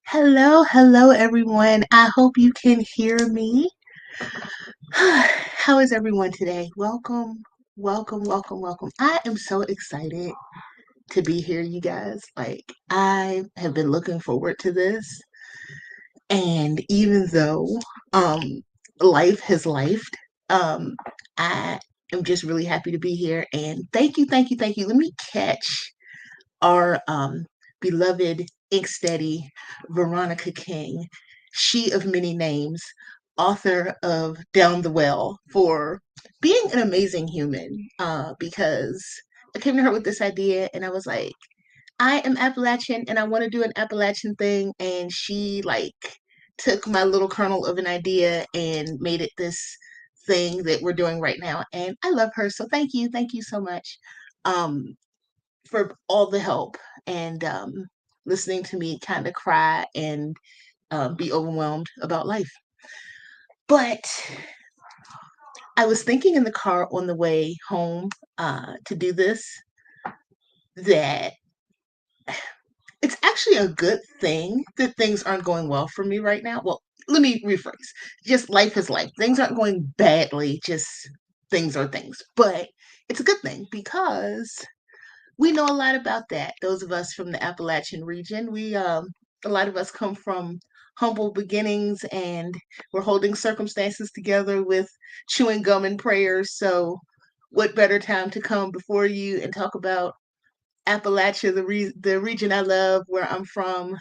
Hello, everyone. I hope you can hear me. How is everyone today? Welcome. I am so excited to be here, you guys. I have been looking forward to this, and even though um, life has lifed, I am just really happy to be here. And thank you. Let me catch our beloved ink steady Veronica King, she of many names, author of Down the Well, for being an amazing human. Because I came to her with this idea and I was like, I am Appalachian and I want to do an Appalachian thing. And she took my little kernel of an idea and made it this thing that we're doing right now. And I love her. So thank you so much. Um, for all the help and listening to me kind of cry and be overwhelmed about life. But I was thinking in the car on the way home to do this that it's actually a good thing that things aren't going well for me right now. Well, let me rephrase. Just life is life. Things aren't going badly, just things are things. But it's a good thing because we know a lot about that. Those of us from the Appalachian region, a lot of us come from humble beginnings, and we're holding circumstances together with chewing gum and prayers. So, what better time to come before you and talk about Appalachia, the region I love, where I'm from?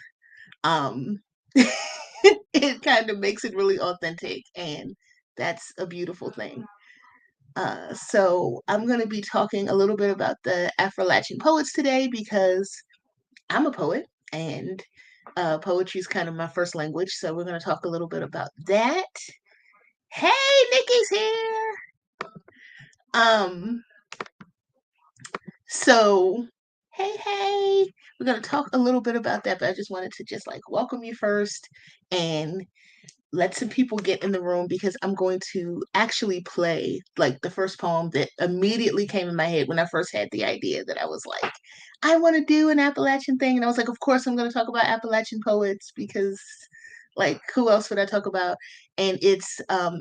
Um, it kind of makes it really authentic, and that's a beautiful thing. So I'm going to be talking a little bit about the Appalachian poets today because I'm a poet and poetry is kind of my first language. So we're going to talk a little bit about that. Hey, Nikki's here. Um, so hey, we're going to talk a little bit about that, but I just wanted to just welcome you first and let some people get in the room because I'm going to actually play the first poem that immediately came in my head when I first had the idea that I was like, I want to do an Appalachian thing. And I was like, of course, I'm going to talk about Appalachian poets because, who else would I talk about? And it's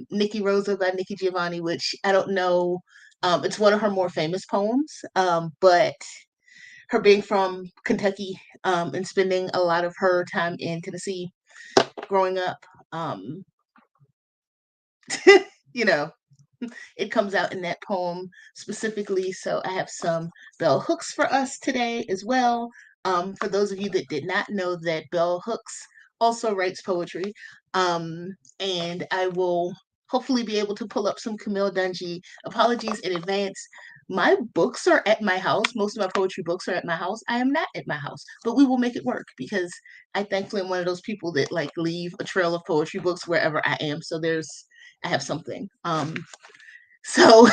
Nikki Rosa by Nikki Giovanni, which I don't know. It's one of her more famous poems, but her being from Kentucky and spending a lot of her time in Tennessee growing up. Um, you know, it comes out in that poem specifically. So I have some bell hooks for us today as well. For those of you that did not know that Bell Hooks also writes poetry, and I will hopefully be able to pull up some Camille Dungy. Apologies in advance. My books are at my house. Most of my poetry books are at my house. I am not at my house, but we will make it work because I thankfully am one of those people that leave a trail of poetry books wherever I am. So I have something. So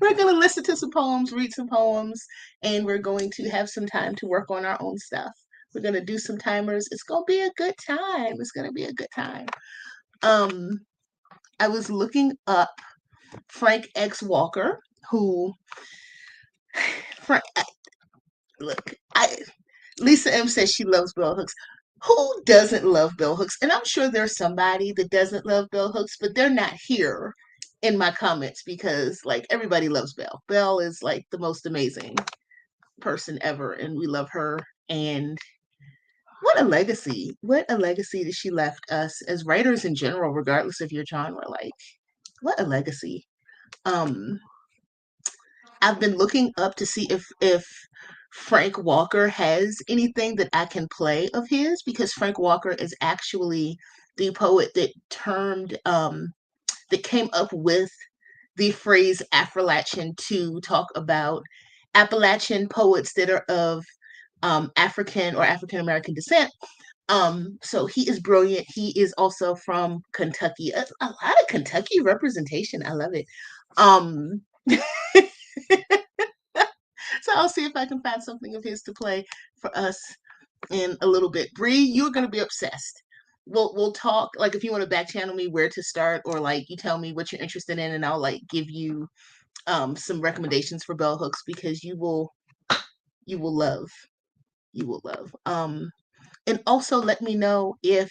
we're going to listen to some poems, read some poems, and we're going to have some time to work on our own stuff. We're going to do some timers. It's going to be a good time. It's going to be a good time. Um, I was looking up Frank X. Walker, who, Frank, look, Lisa M says she loves bell hooks. Who doesn't love bell hooks? And I'm sure there's somebody that doesn't love bell hooks, but they're not here in my comments because everybody loves Belle. Belle is the most amazing person ever, and we love her. And what a legacy! What a legacy that she left us as writers in general, regardless of your genre. What a legacy! Um, I've been looking up to see if Frank Walker has anything that I can play of his because Frank Walker is actually the poet that came up with the phrase Appalachian to talk about Appalachian poets that are of African or African American descent. So he is brilliant. He is also from Kentucky. A lot of Kentucky representation. I love it. Um, so I'll see if I can find something of his to play for us in a little bit. Bree, you're gonna be obsessed. We'll talk if you want to back channel me where to start or you tell me what you're interested in and I'll give you some recommendations for bell hooks because you will love you will love. And also let me know if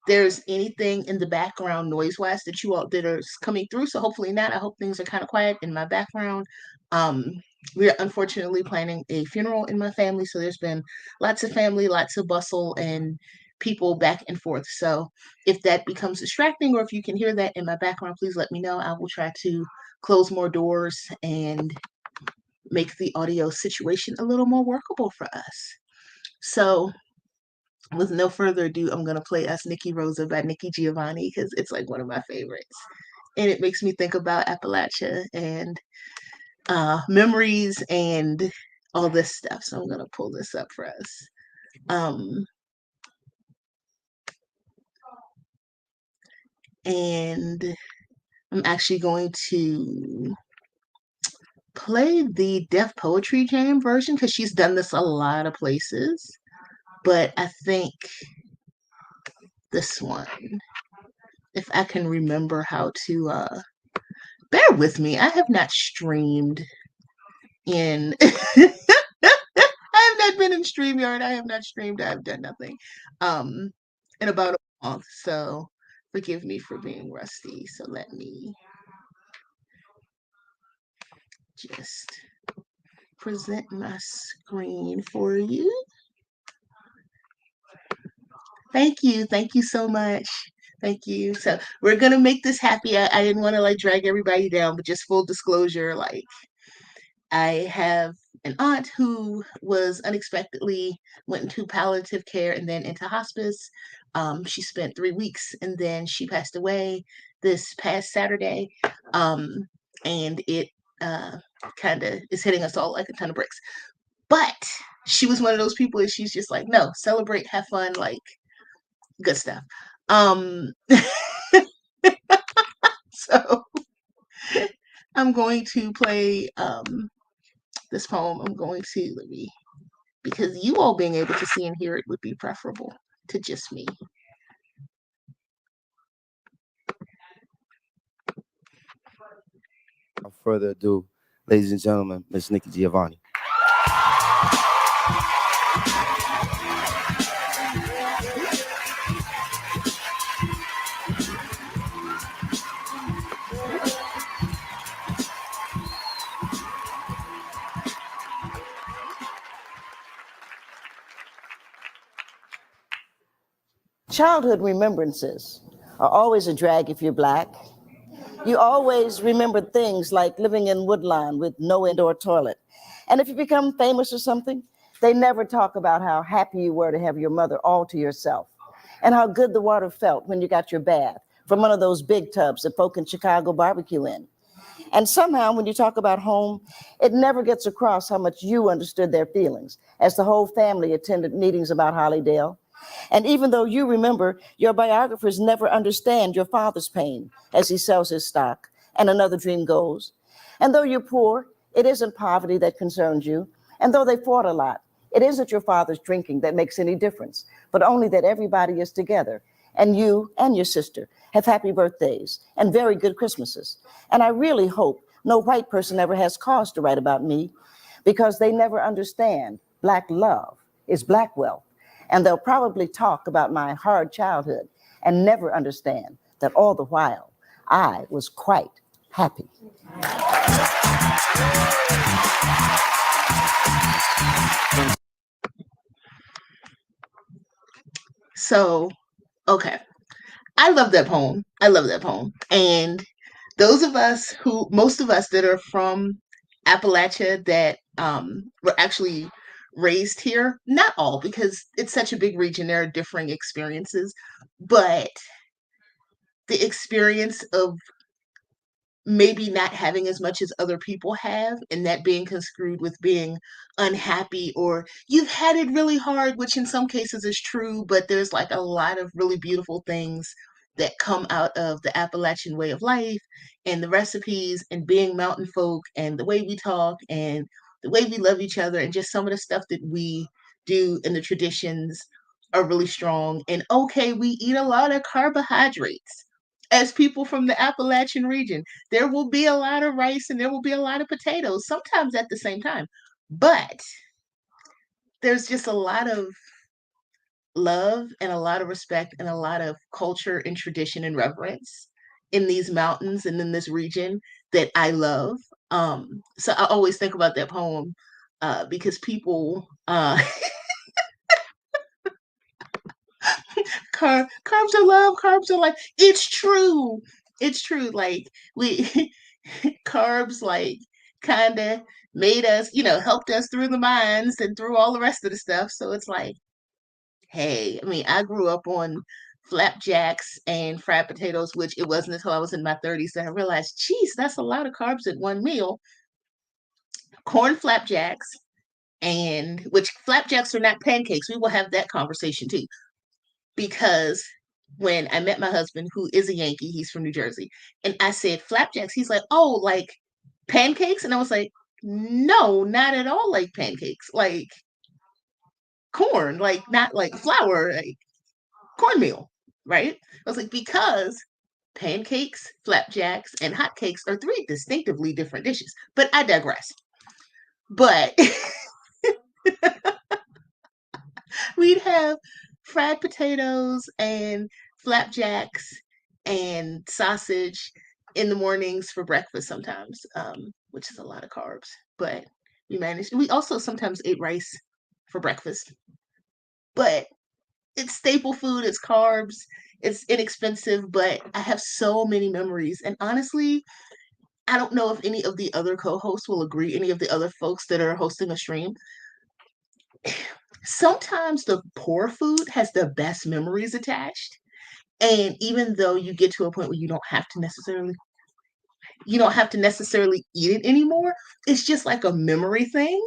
there's anything in the background noise wise that you all that are coming through. So hopefully not. I hope things are kind of quiet in my background. Um, we're unfortunately planning a funeral in my family, so there's been lots of family, lots of bustle, and people back and forth. So if that becomes distracting, or if you can hear that in my background, please let me know. I will try to close more doors and make the audio situation a little more workable for us. So with no further ado, I'm gonna play us Nikki Rosa by Nikki Giovanni because it's like one of my favorites. And it makes me think about Appalachia and memories and all this stuff. So I'm gonna pull this up for us. Um, and I'm actually going to play the Deaf Poetry Jam version because she's done this a lot of places. But I think this one, if I can remember how to bear with me, I have not streamed in I have not been in StreamYard. I have not streamed. I have done nothing um in about a month. So forgive me for being rusty. So let me just present my screen for you. Thank you. Thank you so much. Thank you. So we're gonna make this happy. I didn't want to like drag everybody down, but just full disclosure, like I have an aunt who was unexpectedly went into palliative care and then into hospice. She spent 3 weeks and then she passed away this past Saturday. Um, and it kind of is hitting us all like a ton of bricks. But she was one of those people that she's just like, no, celebrate, have fun, like good stuff. Um, so I'm going to play this poem. I'm going to let me because you all being able to see and hear it would be preferable to just me. Without further ado, ladies and gentlemen, Miss Nikki Giovanni. Childhood remembrances are always a drag if you're Black. You always remember things like living in Woodlawn with no indoor toilet. And if you become famous or something, they never talk about how happy you were to have your mother all to yourself and how good the water felt when you got your bath from one of those big tubs that folk in Chicago barbecue in. And somehow, when you talk about home, it never gets across how much you understood their feelings as the whole family attended meetings about Hollydale. And even though you remember, your biographers never understand your father's pain as he sells his stock and another dream goes. And though you're poor, it isn't poverty that concerns you. And though they fought a lot, it isn't your father's drinking that makes any difference, but only that everybody is together. And you and your sister have happy birthdays and very good Christmases. And I really hope no white person ever has cause to write about me because they never understand Black love is Black wealth. And they'll probably talk about my hard childhood and never understand that all the while I was quite happy. So, okay. I love that poem. I love that poem. And those of us who, most of us that are from Appalachia that were actually raised here, not all, because it's such a big region, there are differing experiences, but the experience of maybe not having as much as other people have, and that being construed with being unhappy or you've had it really hard, which in some cases is true, but there's like a lot of really beautiful things that come out of the Appalachian way of life and the recipes and being mountain folk and the way we talk and the way we love each other and just some of the stuff that we do and the traditions are really strong. And okay, we eat a lot of carbohydrates as people from the Appalachian region. There will be a lot of rice and there will be a lot of potatoes, sometimes at the same time. But there's just a lot of love and a lot of respect and a lot of culture and tradition and reverence in these mountains and in this region that I love. So I always think about that poem because people carbs are love, carbs are life. It's true. It's true. Like we carbs like kind of made us, helped us through the mines and through all the rest of the stuff. So it's like, hey, I mean, I grew up on flapjacks and fried potatoes, which it wasn't until I was in my 30s that I realized, geez, that's a lot of carbs at one meal. Corn flapjacks, and which flapjacks are not pancakes. We will have that conversation too. Because when I met my husband, who is a Yankee, he's from New Jersey, and I said flapjacks, he's like, oh, like pancakes? And I was like, no, not at all like pancakes. Like corn, like not like flour, like cornmeal, right? I was like, because pancakes, flapjacks, and hotcakes are three distinctively different dishes. But I digress. But we'd have fried potatoes and flapjacks and sausage in the mornings for breakfast sometimes, which is a lot of carbs. But we managed. We also sometimes ate rice for breakfast. But it's staple food, it's carbs, it's inexpensive, but I have so many memories. And honestly, I don't know if any of the other co-hosts will agree, any of the other folks that are hosting a stream. Sometimes the poor food has the best memories attached. And even though you get to a point where you don't have to necessarily eat it anymore, it's just like a memory thing.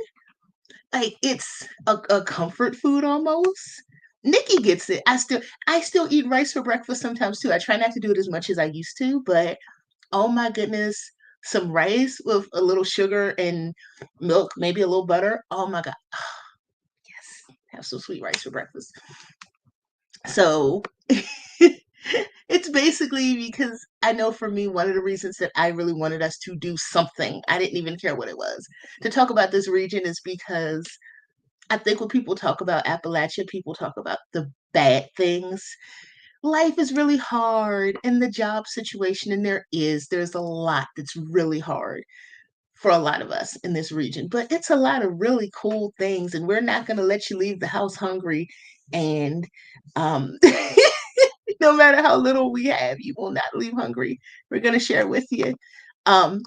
Like it's a comfort food almost. Nikki gets it. I still eat rice for breakfast sometimes too. I try not to do it as much as I used to, but oh my goodness, some rice with a little sugar and milk, maybe a little butter. Oh my God. Yes. Have some sweet rice for breakfast. So it's basically because I know for me, one of the reasons that I really wanted us to do something, I didn't even care what it was, to talk about this region is because I think when people talk about Appalachia, people talk about the bad things. Life is really hard in the job situation, and there's a lot that's really hard for a lot of us in this region, but it's a lot of really cool things, and we're not going to let you leave the house hungry. And um, no matter how little we have, you will not leave hungry. We're going to share with you.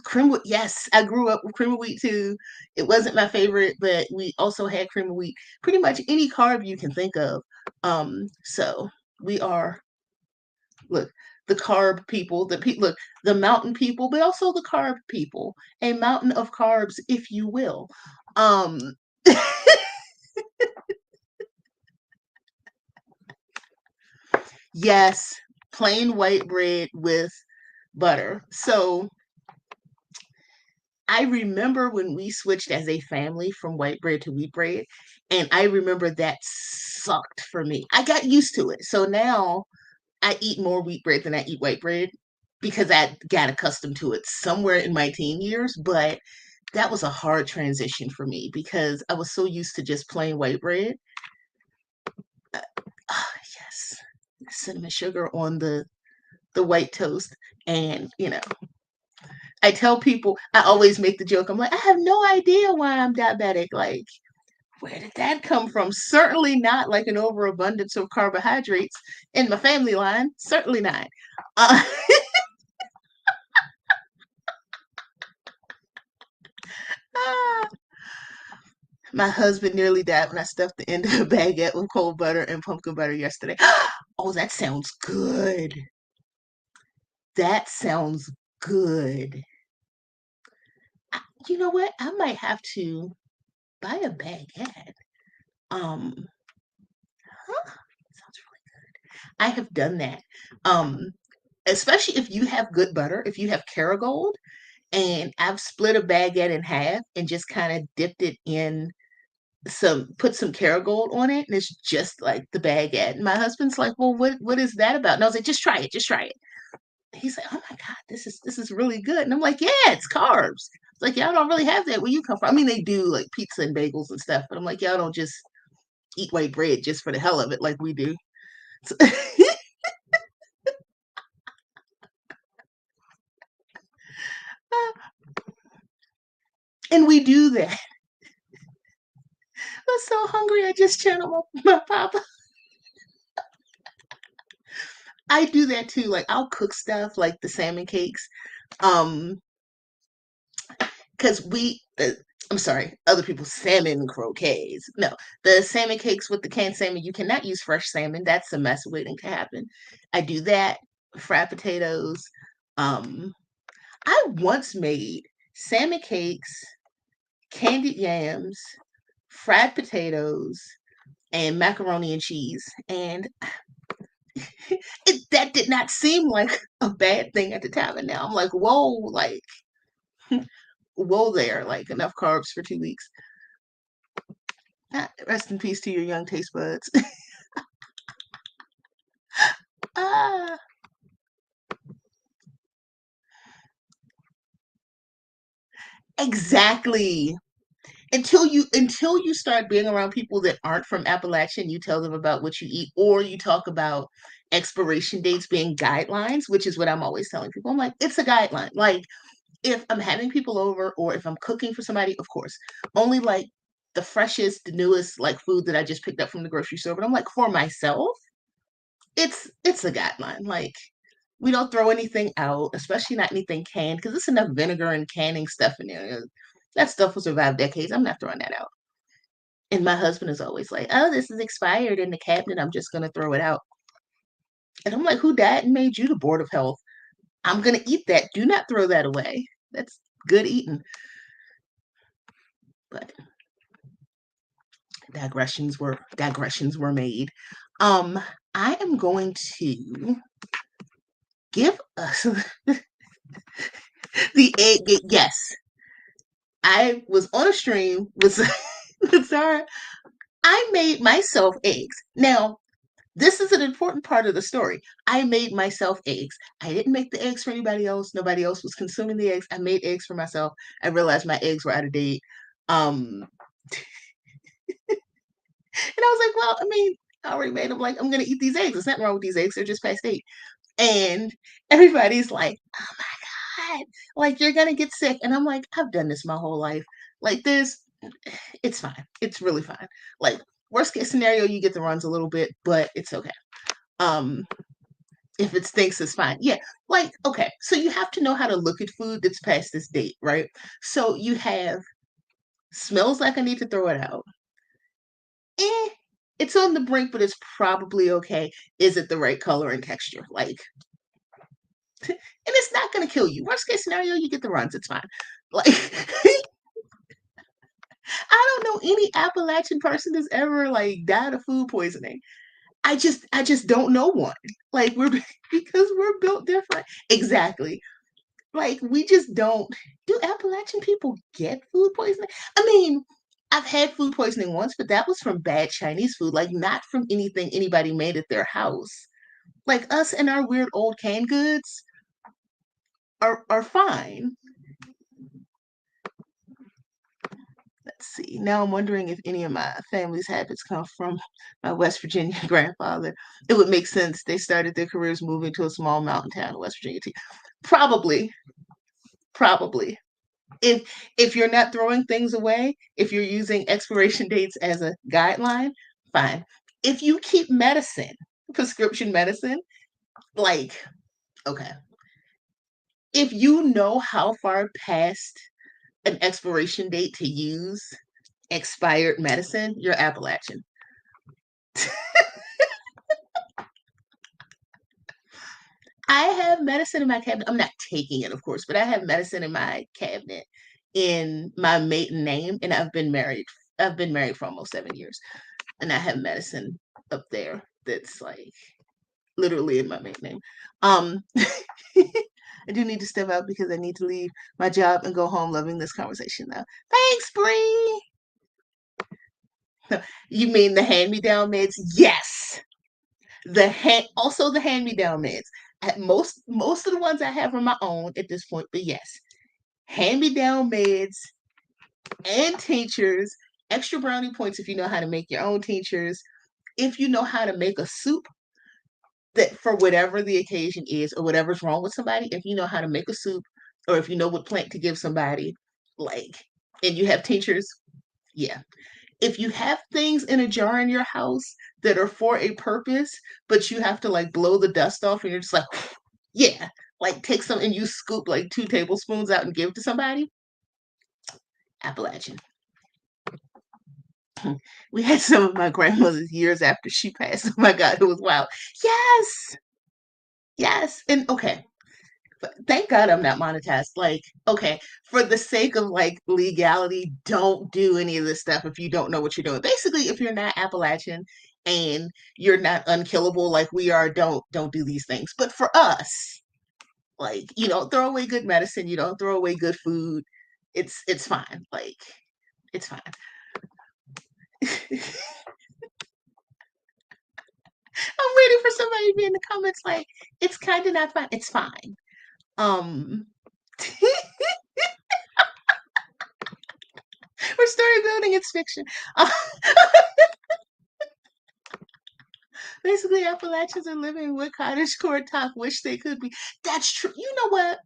Cream of, yes, I grew up with cream of wheat too. It wasn't my favorite, but we also had cream of wheat. Pretty much any carb you can think of. So we are, look, the carb people, look, the mountain people, but also the carb people. A mountain of carbs, if you will. Um, yes, plain white bread with butter. So I remember when we switched as a family from white bread to wheat bread, and I remember that sucked for me. I got used to it. So now I eat more wheat bread than I eat white bread because I got accustomed to it somewhere in my teen years, but that was a hard transition for me because I was so used to just plain white bread. Yes, cinnamon sugar on the white toast, and I tell people, I always make the joke. I'm like, I have no idea why I'm diabetic. Like, where did that come from? Certainly not like an overabundance of carbohydrates in my family line. Certainly not. Uh, my husband nearly died when I stuffed the end of a baguette with cold butter and pumpkin butter yesterday. Oh, that sounds good. That sounds good. You know what? I might have to buy a baguette. Huh? Sounds really good. I have done that. Um, Especially if you have good butter, if you have Kerrygold, and I've split a baguette in half and just kind of dipped it in put some Kerrygold on it, and it's just like the baguette. And my husband's like, "Well, what is that about?" And I was like, "Just try it, just try it." He's like, "Oh my God, this is really good." And I'm like, "Yeah, it's carbs." It's like, y'all don't really have that where you come from. I mean, they do like pizza and bagels and stuff, but I'm like, y'all don't just eat white bread just for the hell of it, like we do. So, and we do that. I'm so hungry. I just channeled my papa. I do that too. Like I'll cook stuff like the salmon cakes. Um, because I'm sorry, other people's salmon croquets. No, the salmon cakes with the canned salmon, you cannot use fresh salmon. That's a mess waiting to happen. I do that, fried potatoes. Um, I once made salmon cakes, candied yams, fried potatoes, and macaroni and cheese. And that did not seem like a bad thing at the time. And now I'm like, whoa, like, whoa there, like enough carbs for 2 weeks. Rest in peace to your young taste buds. ah, exactly. Until you start being around people that aren't from Appalachia and you tell them about what you eat, or you talk about expiration dates being guidelines, which is what I'm always telling people. I'm like, it's a guideline. Like if I'm having people over or if I'm cooking for somebody, of course, only like the freshest, the newest like food that I just picked up from the grocery store. But I'm like, for myself, it's a guideline. Like we don't throw anything out, especially not anything canned, because there's enough vinegar and canning stuff in there. That stuff will survive decades. I'm not throwing that out. And my husband is always like, "Oh, this is expired in the cabinet. I'm just gonna throw it out." And I'm like, "Who died and made you the board of health? I'm gonna eat that. Do not throw that away. That's good eating." But digressions were made. I am going to give us the egg. Yes, I was on a stream with with Sarah. I made myself eggs. Now, this is an important part of the story. I made myself eggs. I didn't make the eggs for anybody else. Nobody else was consuming the eggs. I made eggs for myself. I realized my eggs were out of date. Um, and I was like, well, I mean, I already made them. Like, I'm gonna eat these eggs. There's nothing wrong with these eggs. They're just past date. And everybody's like, oh my God, like you're gonna get sick. And I'm like, I've done this my whole life. Like it's fine. It's really fine. Like worst case scenario, you get the runs a little bit, but it's okay. Um, if it stinks, it's fine. Yeah, like okay. So you have to know how to look at food that's past this date, right? So you have smells like I need to throw it out. Eh, it's on the brink, but it's probably okay. Is it the right color and texture? Like, and it's not gonna kill you. Worst case scenario, you get the runs. It's fine. Like, I don't know any Appalachian person that's ever like died of food poisoning. I just don't know one. Like we're because we're built different. Exactly. Like we just don't. Do Appalachian people get food poisoning? I mean, I've had food poisoning once, but that was from bad Chinese food, like not from anything anybody made at their house. Like us and our weird old canned goods are fine. Let's see. Now I'm wondering if any of my family's habits come from my West Virginia grandfather. It would make sense. They started their careers moving to a small mountain town in West Virginia too. Probably, probably. If you're not throwing things away, if you're using expiration dates as a guideline, fine. If you keep medicine, prescription medicine, like okay. If you know how far past an expiration date to use expired medicine, you're Appalachian. I have medicine in my cabinet. I'm not taking it, of course, but I have medicine in my cabinet in my maiden name, and I've been married. I've been married for almost 7 years, and I have medicine up there that's like literally in my maiden name. I do need to step out because I need to leave my job and go home. Loving this conversation though. Thanks, Bree. You mean the hand-me-down meds? Yes. Also the hand-me-down meds. Most of the ones I have are my own at this point, but yes, hand-me-down meds and tinctures extra brownie points if you know how to make your own tinctures. If you know how to make a soup that for whatever the occasion is or whatever's wrong with somebody, if you know how to make a soup or if you know what plant to give somebody, like, and you have tinctures, yeah. If you have things in a jar in your house that are for a purpose, but you have to like blow the dust off and you're just like, yeah, like take some and you scoop like 2 tablespoons out and give it to somebody, Appalachian. We had some of my grandmother's years after she passed. Oh my God, it was wild. Yes, yes. And okay, thank God I'm not monetized. Like, okay, for the sake of like legality, don't do any of this stuff if you don't know what you're doing. Basically, if you're not Appalachian and you're not unkillable like we are, don't do these things. But for us, like, you don't throw away good medicine, you don't throw away good food. It's fine. Like, it's fine. I'm waiting for somebody to be in the comments like, it's kind of not fine. It's fine. Um, we're story building. It's fiction. Basically, Appalachians are living with cottagecore talk. Wish they could be. That's true. You know what?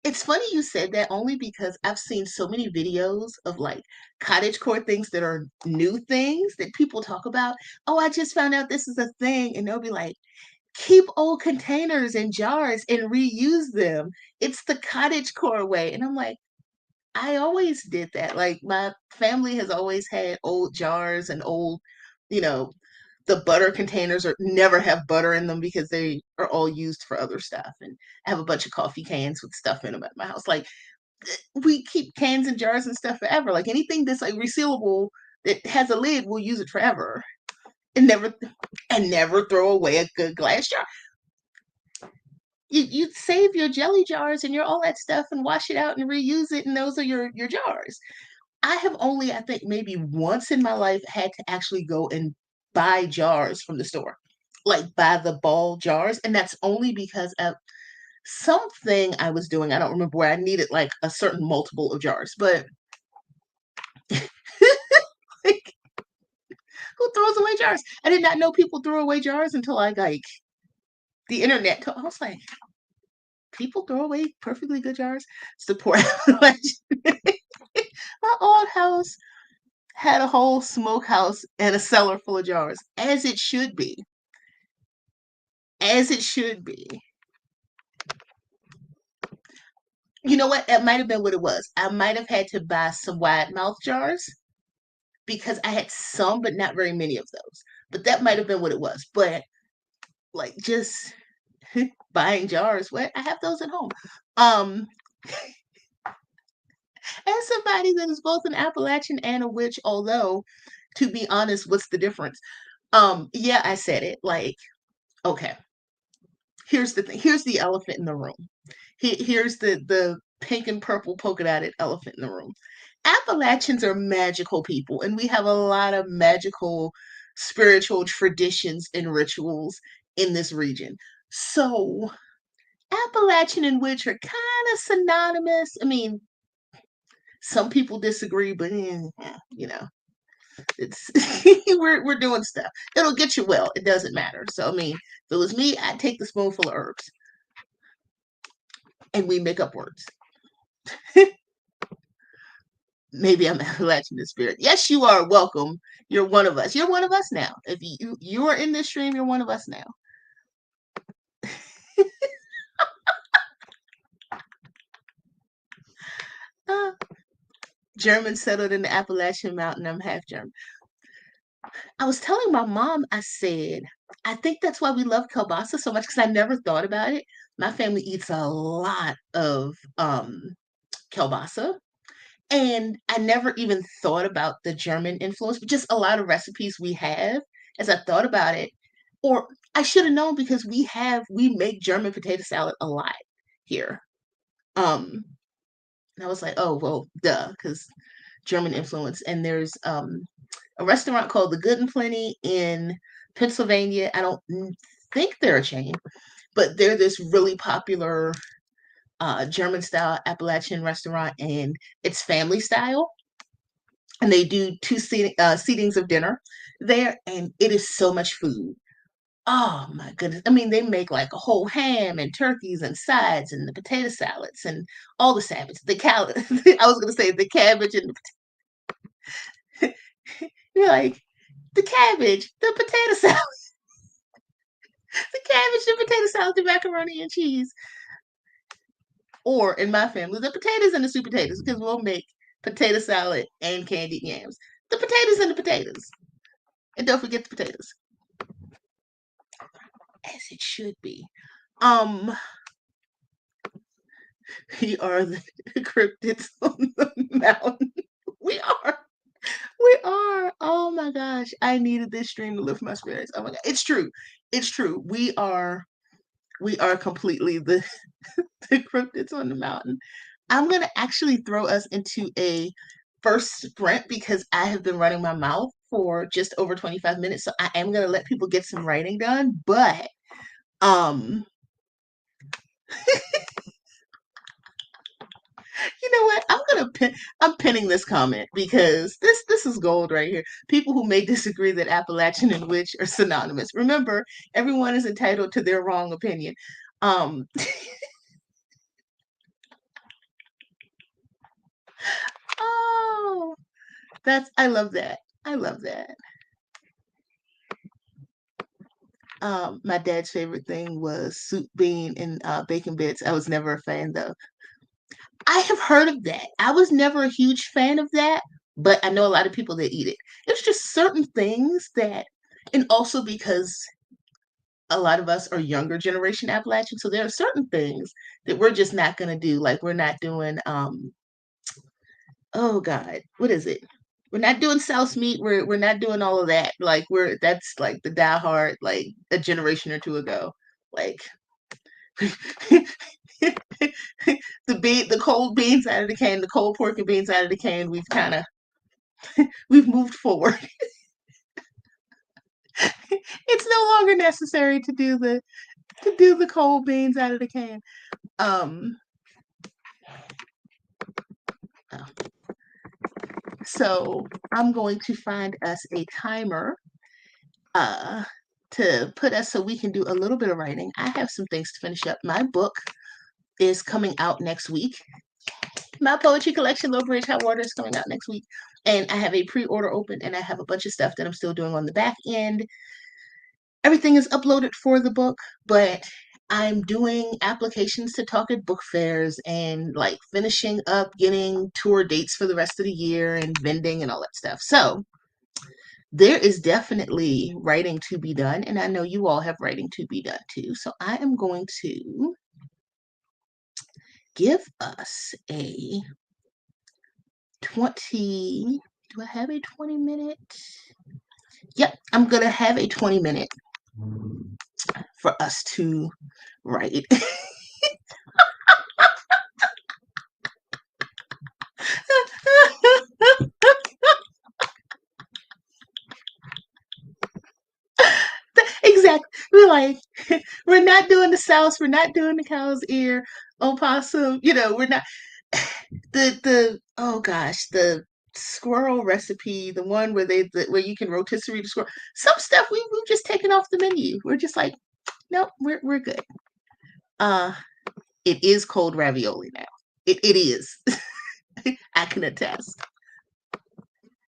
It's funny you said that only because I've seen so many videos of like cottagecore things that are new things that people talk about. Oh, I just found out this is a thing. And they'll be like, keep old containers and jars and reuse them. It's the cottagecore way. And I'm like, I always did that. Like my family has always had old jars and old, you know, the butter containers or never have butter in them because they are all used for other stuff. And I have a bunch of coffee cans with stuff in them at my house. Like we keep cans and jars and stuff forever. Like anything that's like resealable that has a lid, we'll use it forever. And never throw away a good glass jar. You save your jelly jars and your all that stuff and wash it out and reuse it, and those are your jars. I have only, I think, maybe once in my life had to actually go and buy jars from the store, like buy the ball jars. And that's only because of something I was doing. I don't remember where I needed like a certain multiple of jars, but like, who throws away jars? I did not know people threw away jars until I like the internet. I was like, people throw away perfectly good jars. Support. My old house had a whole smokehouse and a cellar full of jars, as it should be. As it should be. You know what? That might have been what it was. I might have had to buy some wide mouth jars because I had some, but not very many of those. But that might have been what it was. But like just buying jars, what? I have those at home. Um, as somebody that is both an Appalachian and a witch, although to be honest, what's the difference? Yeah, I said it. Like, okay, here's the thing. Here's the elephant in the room. Here's the pink and purple polka dotted elephant in the room. Appalachians are magical people, and we have a lot of magical spiritual traditions and rituals in this region. So Appalachian and witch are kind of synonymous. I mean, some people disagree, but you know, it's we're doing stuff. It'll get you well. It doesn't matter. So I mean, if it was me, I'd take the spoonful of herbs and we make up words. Maybe I'm Appalachian in spirit. Yes, you are welcome. You're one of us. You're one of us now. If you are in this stream, you're one of us now. uh, German settled in the Appalachian Mountain. I'm half German. I was telling my mom, I said, I think that's why we love kielbasa so much because I never thought about it. My family eats a lot of kielbasa. And I never even thought about the German influence, but just a lot of recipes we have, as I thought about it, or I should have known because we make German potato salad a lot here. And I was like, oh well, duh, because German influence. And there's a restaurant called the Good and Plenty in Pennsylvania. I don't think they're a chain, but they're this really popular German style Appalachian restaurant, and it's family style. and they do seatings of dinner there, and it is so much food. Oh my goodness. I mean, they make like a whole ham and turkeys and sides and the potato salads and all the salads. I was gonna say the cabbage and you're like the cabbage, the potato salad, the cabbage, the potato salad, the macaroni and cheese. Or in my family, the potatoes and the sweet potatoes, because we'll make potato salad and candied yams. The potatoes and the potatoes. And don't forget the potatoes. As it should be. Um, we are the cryptids on the mountain. We are. We are. Oh my gosh. I needed this stream to lift my spirits. Oh my god. It's true. It's true. We are completely the cryptids on the mountain. I'm gonna actually throw us into a first sprint because I have been running my mouth for just over 25 minutes. So I am gonna let people get some writing done, but um you know what? I'm pinning this comment because this is gold right here. People who may disagree that Appalachian and witch are synonymous. Remember, everyone is entitled to their wrong opinion. Um oh, I love that. I love that. My dad's favorite thing was soup bean and bacon bits. I was never a fan though. I have heard of that. I was never a huge fan of that, but I know a lot of people that eat it. It's just certain things that, and also because a lot of us are younger generation Appalachian, so there are certain things that we're just not gonna do. Like we're not doing oh God, what is it? We're not doing South meat. We're not doing all of that. Like that's like the diehard like a generation or two ago. Like the cold beans out of the can, the cold pork and beans out of the can. We've moved forward. It's no longer necessary to do the cold beans out of the can. Um, oh. So I'm going to find us a timer uh to put us so we can do a little bit of writing. I have some things to finish up. My book is coming out next week. My poetry collection, Low Bridge High Water, is coming out next week. And I have a pre-order open and I have a bunch of stuff that I'm still doing on the back end. Everything is uploaded for the book, but I'm doing applications to talk at book fairs and like finishing up getting tour dates for the rest of the year and vending and all that stuff. So there is definitely writing to be done, and I know you all have writing to be done too. So I am going to give us a 20. Do I have a 20-minute? Yep, I'm going to have a 20-minute for us to write. Exactly. We're like, we're not doing the souse, we're not doing the cow's ear, opossum, we're not the oh gosh, the squirrel recipe, the one where you can rotisserie the squirrel. Some stuff we've just taken off the menu. We're just like, nope, we're good. Uh it is cold ravioli now. It is. I can attest.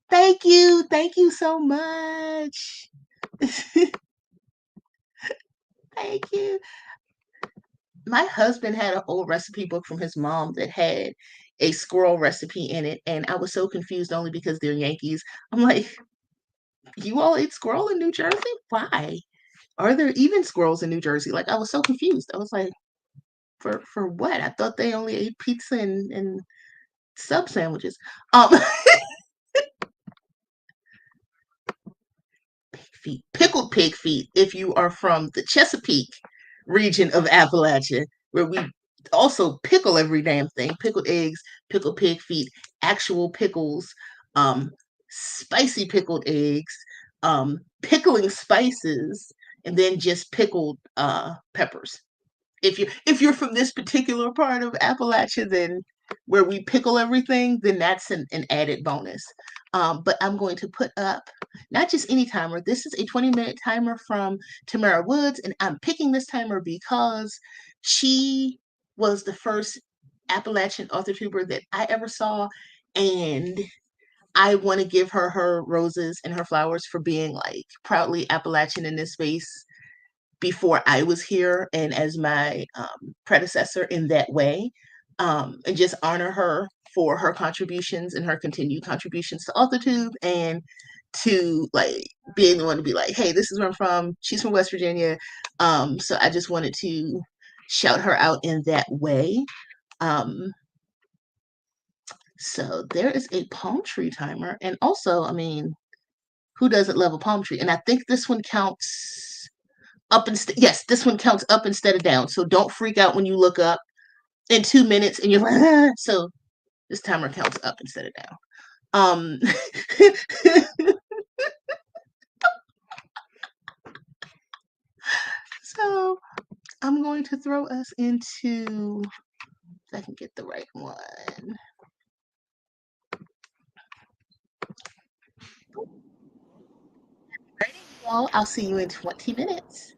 Thank you. Thank you so much. Thank you. My husband had an old recipe book from his mom that had a squirrel recipe in it, and I was so confused only because they're Yankees. I'm like, you all eat squirrel in New Jersey? Why? Are there even squirrels in New Jersey? Like I was so confused. I was like, for what? I thought they only ate pizza and sub sandwiches. Um pickled pig feet if you are from the Chesapeake region of Appalachia, where we also pickle every damn thing. Pickled eggs, pickled pig feet, actual pickles, spicy pickled eggs, pickling spices, and then just pickled peppers. If you're from this particular part of Appalachia, then where we pickle everything, then that's an added bonus. But I'm going to put up not just any timer. This is a 20-minute timer from Tamara Woods, and I'm picking this timer because she was the first Appalachian author tuber that I ever saw, and I want to give her her roses and her flowers for being like proudly Appalachian in this space before I was here and as my predecessor in that way, and just honor her for her contributions and her continued contributions to AuthorTube, and to like being the one to be like, hey, this is where I'm from. She's from West Virginia. So I just wanted to shout her out in that way. Um, so there is a palm tree timer. And also, I mean, who doesn't love a palm tree? And I think this one counts up instead. Yes, this one counts up instead of down. So don't freak out when you look up in 2 minutes and you're like, ah. So this timer counts up instead of down. Um, so I'm going to throw us into, if I can get the right one. Ready, y'all? I'll see you in 20 minutes.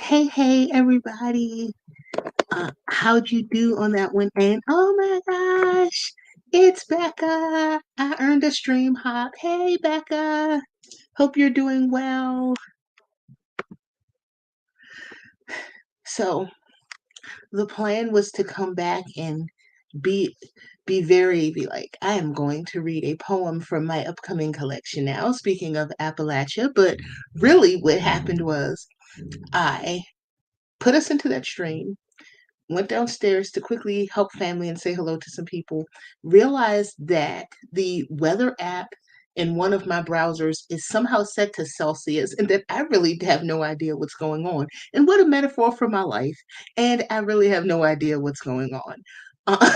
Hey, everybody. How'd you do on that one? And oh my gosh, it's Becca. I earned a stream hop. Hey, Becca. Hope you're doing well. So, the plan was to come back and be be like, I am going to read a poem from my upcoming collection now, speaking of Appalachia. But really, what happened was I put us into that stream, went downstairs to quickly help family and say hello to some people, realized that the weather app in one of my browsers is somehow set to Celsius and that I really have no idea what's going on. And what a metaphor for my life. And I really have no idea what's going on. Uh,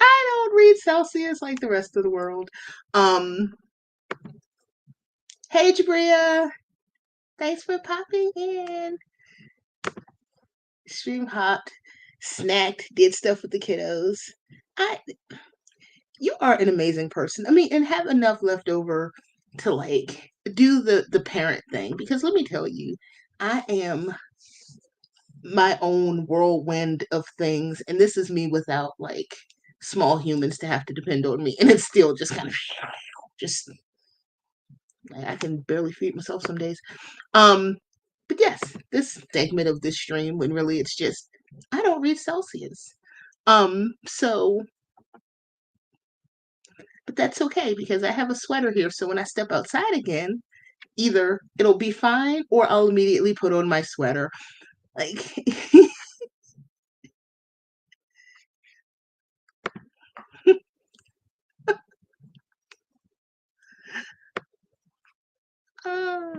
I don't read Celsius like the rest of the world. Um, hey, Jabria. Thanks for popping in. Stream hopped, snacked, did stuff with the kiddos. I You are an amazing person. I mean, and have enough left over to like do the parent thing because let me tell you, I am my own whirlwind of things and this is me without like small humans to have to depend on me and it's still just kind of just I can barely feed myself some days. Um but yes, this segment of this stream when really it's just I don't read Celsius. So but that's okay because I have a sweater here. So when I step outside again, either it'll be fine or I'll immediately put on my sweater. Like, uh,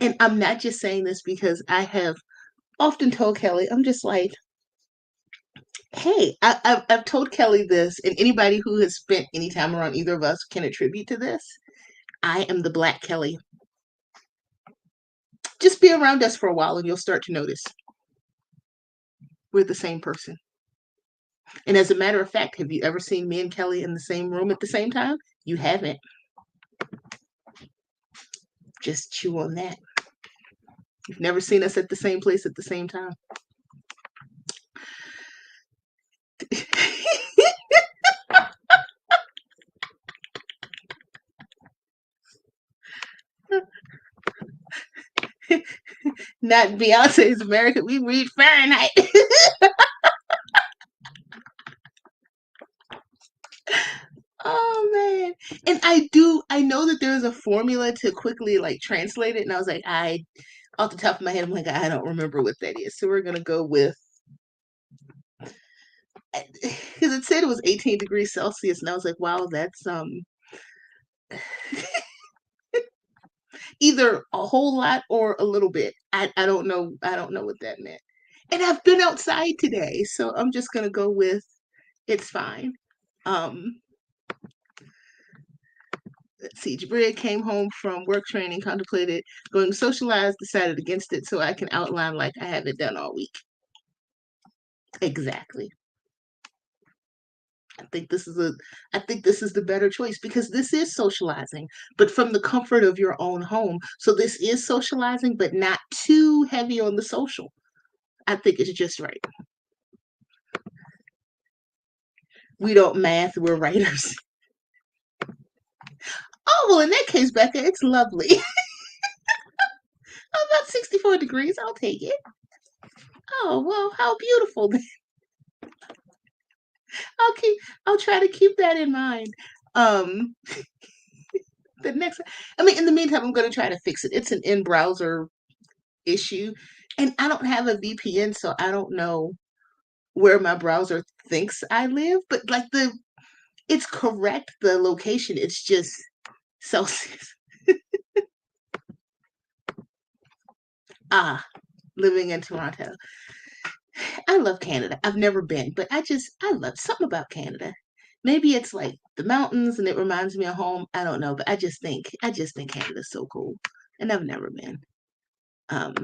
and I'm not just saying this because I have often told Kelly, I'm just like, hey, I've told Kelly this, and anybody who has spent any time around either of us can attribute to this. I am the Black Kelly. Just be around us for a while and you'll start to notice we're the same person. And as a matter of fact, have you ever seen me and Kelly in the same room at the same time? You haven't. Just chew on that. You've never seen us at the same place at the same time. Not Beyonce's America. We read Fahrenheit. Oh man. And I know that there's a formula to quickly like translate it. And I was like, off the top of my head, I'm like, I don't remember what that is. So we're gonna go with because it said it was 18 degrees Celsius, and I was like, wow, that's either a whole lot or a little bit. I don't know. I don't know what that meant. And I've been outside today, so I'm just gonna go with it's fine. Um, let's see. Jabria came home from work training, contemplated going to socialize, decided against it, so I can outline like I haven't done all week. Exactly. I think this is the better choice because this is socializing, but from the comfort of your own home. So this is socializing, but not too heavy on the social. I think it's just right. We don't math, we're writers. Oh, well, in that case, Becca, it's lovely. Oh, about 64 degrees. I'll take it. Oh, well, how beautiful. I'll keep, I'll try to keep that in mind. Um, the next, I mean, in the meantime, I'm going to try to fix it. It's an in-browser issue, and I don't have a VPN, so I don't know where my browser thinks I live, but like it's correct, the location, it's just Celsius. Ah, living in Toronto. I love Canada. I've never been, but I love something about Canada. Maybe it's like the mountains and it reminds me of home. I don't know, but I just think Canada's so cool. And I've never been. Um,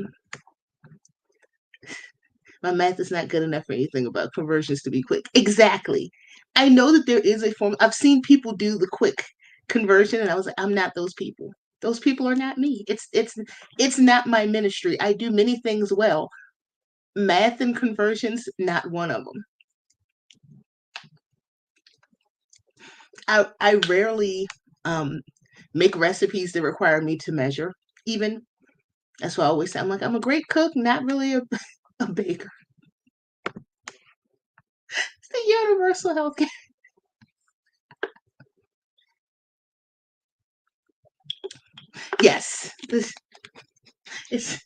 my math is not good enough for anything about conversions to be quick. Exactly. I know that there is a form. I've seen people do the quick conversion, and I was like, I'm not those people. Those people are not me. It's not my ministry. I do many things well. Math and conversions, not one of them. I rarely make recipes that require me to measure. Even that's why I always say I'm like I'm a great cook, not really a baker. It's the universal health care. Yes, it's it's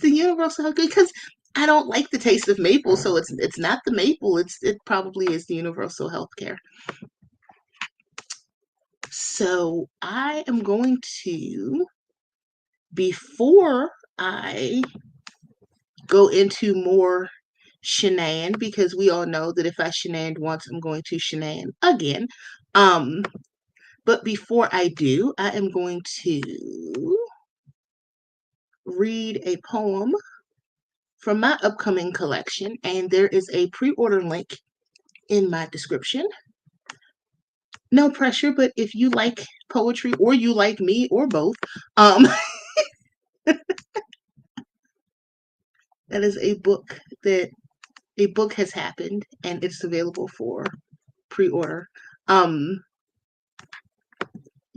the universal health care because I don't like the taste of maple, so it's not the maple. It probably is the universal health care. So I am going to, before I go into more shenan, because we all know that if I shenaned once, I'm going to shenan again. Um, but before I do, I am going to read a poem from my upcoming collection, and there is a pre-order link in my description. No pressure, but if you like poetry or you like me or both, um, that is a book has happened and it's available for pre-order. Um,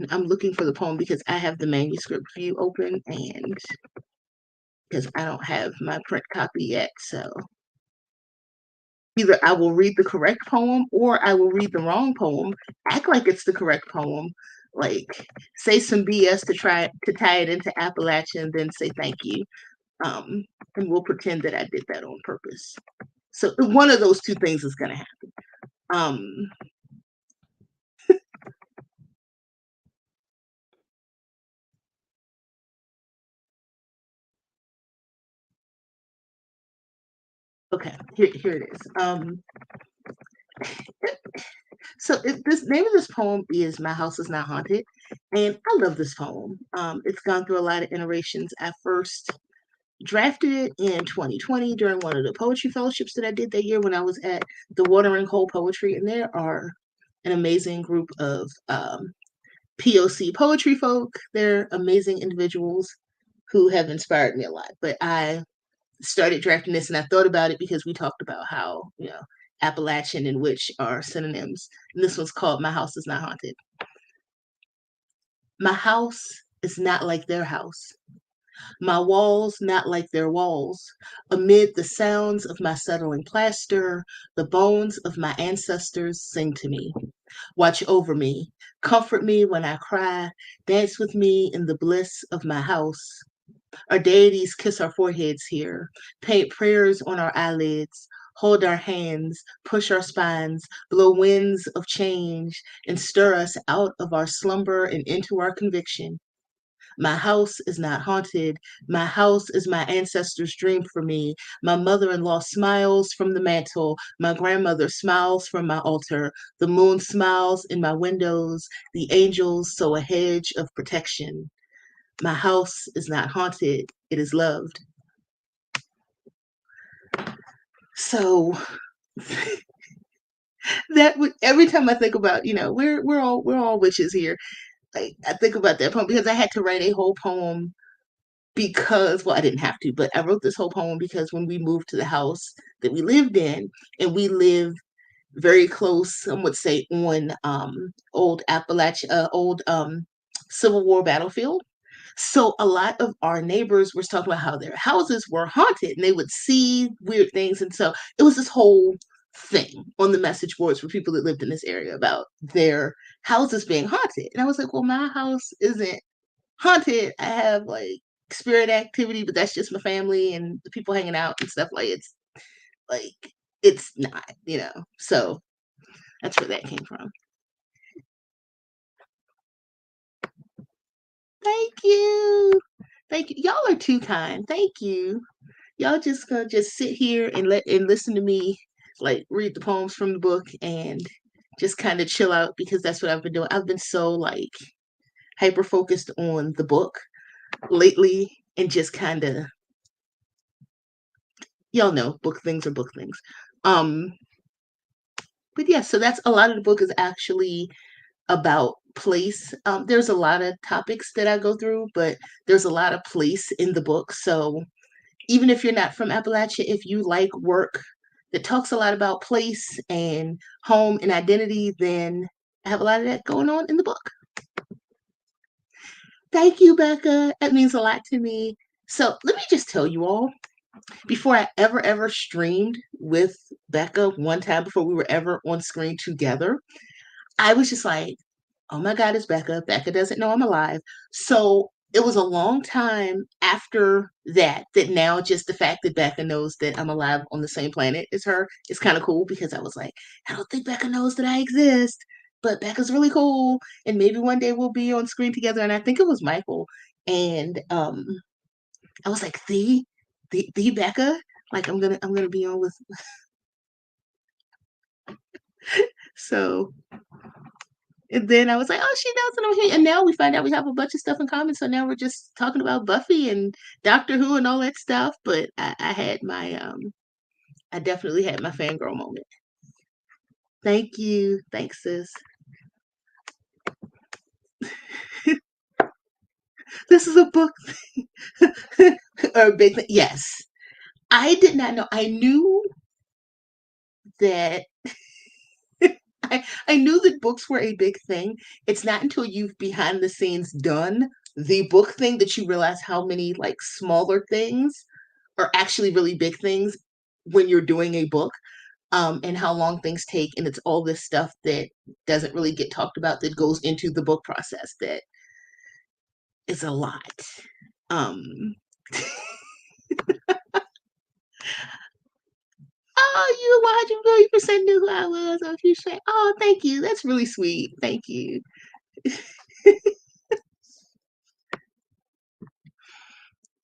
I'm looking for the poem because I have the manuscript view open and because I don't have my print copy yet. So either I will read the correct poem or I will read the wrong poem, act like it's the correct poem, like say some BS to try to tie it into Appalachia and then say thank you. And we'll pretend that I did that on purpose. So one of those two things is going to happen. Um, okay, here it is. So this name of this poem is "My House Is Not Haunted," and I love this poem. It's gone through a lot of iterations. I first drafted it in 2020 during one of the poetry fellowships that I did that year when I was at the Watering Hole Poetry, and there are an amazing group of POC poetry folk. They're amazing individuals who have inspired me a lot. But I started drafting this and I thought about it because we talked about how, Appalachian and witch are synonyms. And this one's called My House Is Not Haunted. My house is not like their house. My walls not like their walls. Amid the sounds of my settling plaster, the bones of my ancestors sing to me. Watch over me, comfort me when I cry, dance with me in the bliss of my house. Our deities kiss our foreheads here, paint prayers on our eyelids, hold our hands, push our spines, blow winds of change, and stir us out of our slumber and into our conviction. My house is not haunted. My house is my ancestors' dream for me. My mother in law smiles from the mantle. My grandmother smiles from my altar. The moon smiles in my windows. The angels sew a hedge of protection. My house is not haunted. It is loved. So that every time I think about, we're all witches here. Like I think about that poem because I had to write a whole poem because, well, I didn't have to, but I wrote this whole poem because when we moved to the house that we lived in, and we live very close, some would say, on old Appalachia, old Civil War battlefield. So a lot of our neighbors were talking about how their houses were haunted, and they would see weird things, and so it was this whole thing on the message boards for people that lived in this area about their houses being haunted. And I was like, well, my house isn't haunted. I have like spirit activity, but that's just my family and the people hanging out and stuff. Like it's not. So that's where that came from. Thank you. Thank you. Y'all are too kind. Thank you. Y'all just gonna just sit here and listen to me like read the poems from the book and just kind of chill out because that's what I've been doing. I've been so like hyper focused on the book lately and just kind of y'all know book things are book things. Um but yeah, so that's a lot of the book is actually about place. There's a lot of topics that I go through, but there's a lot of place in the book. So even if you're not from Appalachia, if you like work that talks a lot about place and home and identity, then I have a lot of that going on in the book. Thank you, Becca. That means a lot to me. So let me just tell you all, before I ever streamed with Becca one time, before we were ever on screen together, I was just like, oh my God, it's Becca. Becca doesn't know I'm alive. So it was a long time after that now just the fact that Becca knows that I'm alive on the same planet as her is kind of cool, because I was like, I don't think Becca knows that I exist, but Becca's really cool. And maybe one day we'll be on screen together. And I think it was Michael. And I was like, the Becca, like I'm gonna be on with. So and then I was like, oh, she knows that I'm here. And now we find out we have a bunch of stuff in common. So now we're just talking about Buffy and Doctor Who and all that stuff. But I had my I definitely had my fangirl moment. Thank you. Thanks, sis. This is a book or a big thing. Yes. I did not know. I knew that I knew that books were a big thing. It's not until you've behind the scenes done the book thing that you realize how many like smaller things are actually really big things when you're doing a book, and how long things take. And it's all this stuff that doesn't really get talked about that goes into the book process that is a lot. Um, oh, you 140% knew who I was. Oh, you say, oh, thank you. That's really sweet. Thank you.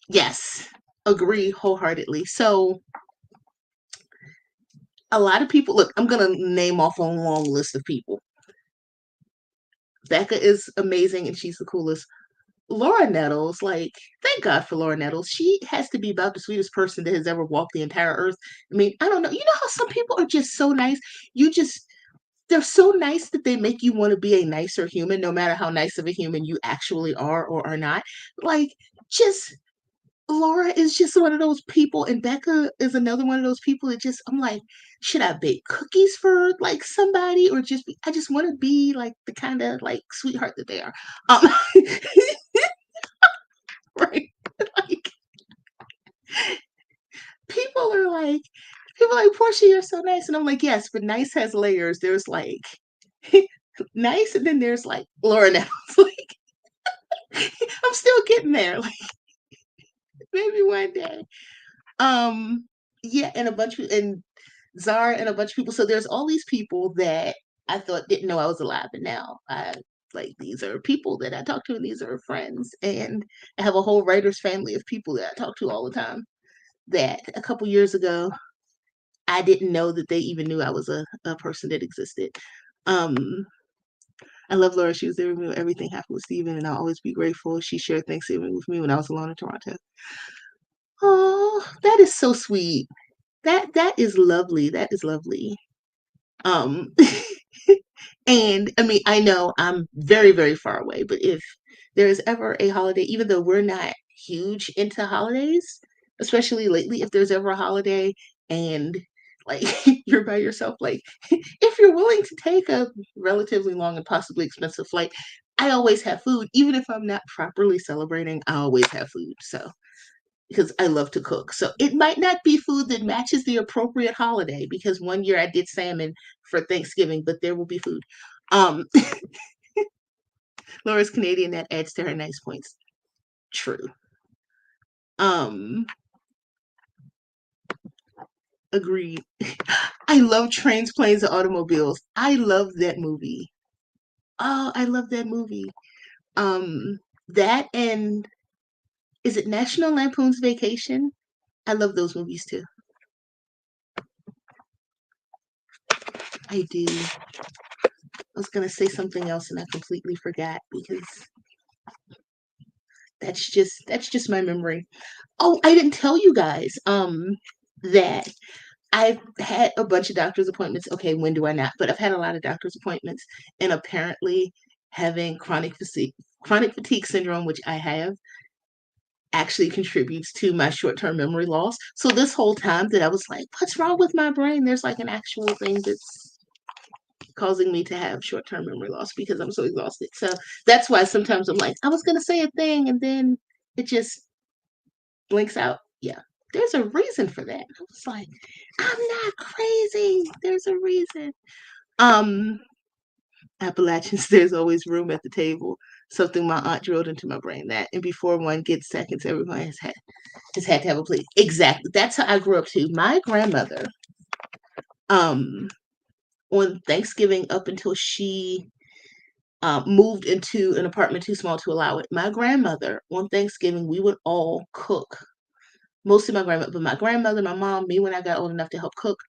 Yes, agree wholeheartedly. So a lot of people, look, I'm going to name off a long list of people. Becca is amazing and she's the coolest. Laura Nettles, like, thank God for Laura Nettles. She has to be about the sweetest person that has ever walked the entire earth. I mean, I don't know. You know how some people are just so nice? You just, they're so nice that they make you want to be a nicer human, no matter how nice of a human you actually are or are not. Like, just Laura is just one of those people, and Becca is another one of those people that just, I'm like, should I bake cookies for like somebody, or just be, I just want to be like the kind of like sweetheart that they are. Um, right? Like, people are like, people are like, Portia, you're so nice. And I'm like, yes, but nice has layers. There's like nice, and then there's like Laura now. Like, I'm still getting there. Like, maybe one day. Um, yeah, and a bunch of, and Zara and a bunch of people. So there's all these people that I thought didn't know I was alive, and now I like, these are people that I talk to, and these are friends, and I have a whole writers family of people that I talk to all the time. That a couple years ago I didn't know that they even knew I was a person that existed. Um, I love Laura. She was there with me when everything happened with Steven, and I'll always be grateful. She shared Thanksgiving with me when I was alone in Toronto. Oh, that is so sweet. That is lovely. That is lovely. Um, and I mean, I know I'm very far away, but if there is ever a holiday, even though we're not huge into holidays, especially lately, if there's ever a holiday and like you're by yourself, like if you're willing to take a relatively long and possibly expensive flight, I always have food. Even if I'm not properly celebrating, I always have food. So because I love to cook. So it might not be food that matches the appropriate holiday, because one year I did salmon for Thanksgiving, but there will be food. Um, Laura's Canadian, that adds to her nice points. True. Um, Agreed. I love trains, planes, and automobiles. I love that movie. Oh, I love that movie. That and is it National Lampoon's Vacation? I love those movies too. I do. I was gonna say something else and I completely forgot, because that's just my memory. Oh, I didn't tell you guys that I've had a bunch of doctor's appointments. Okay, when do I not? But I've had a lot of doctor's appointments, and apparently having chronic fatigue syndrome, which I have, actually contributes to my short-term memory loss. So this whole time that I was like, what's wrong with my brain? There's like an actual thing that's causing me to have short-term memory loss because I'm so exhausted. So that's why sometimes I'm like, I was gonna say a thing and then it just blinks out. Yeah. There's a reason for that. I was like, I'm not crazy. There's a reason. Um, Appalachians, there's always room at the table. Something my aunt drilled into my brain that, and before one gets seconds, everyone has had to have a plate. Exactly. That's how I grew up too. My grandmother, um, on Thanksgiving up until she moved into an apartment too small to allow it. My grandmother, on Thanksgiving, we would all cook. Mostly my grandmother, but my grandmother, my mom, me when I got old enough to help cook,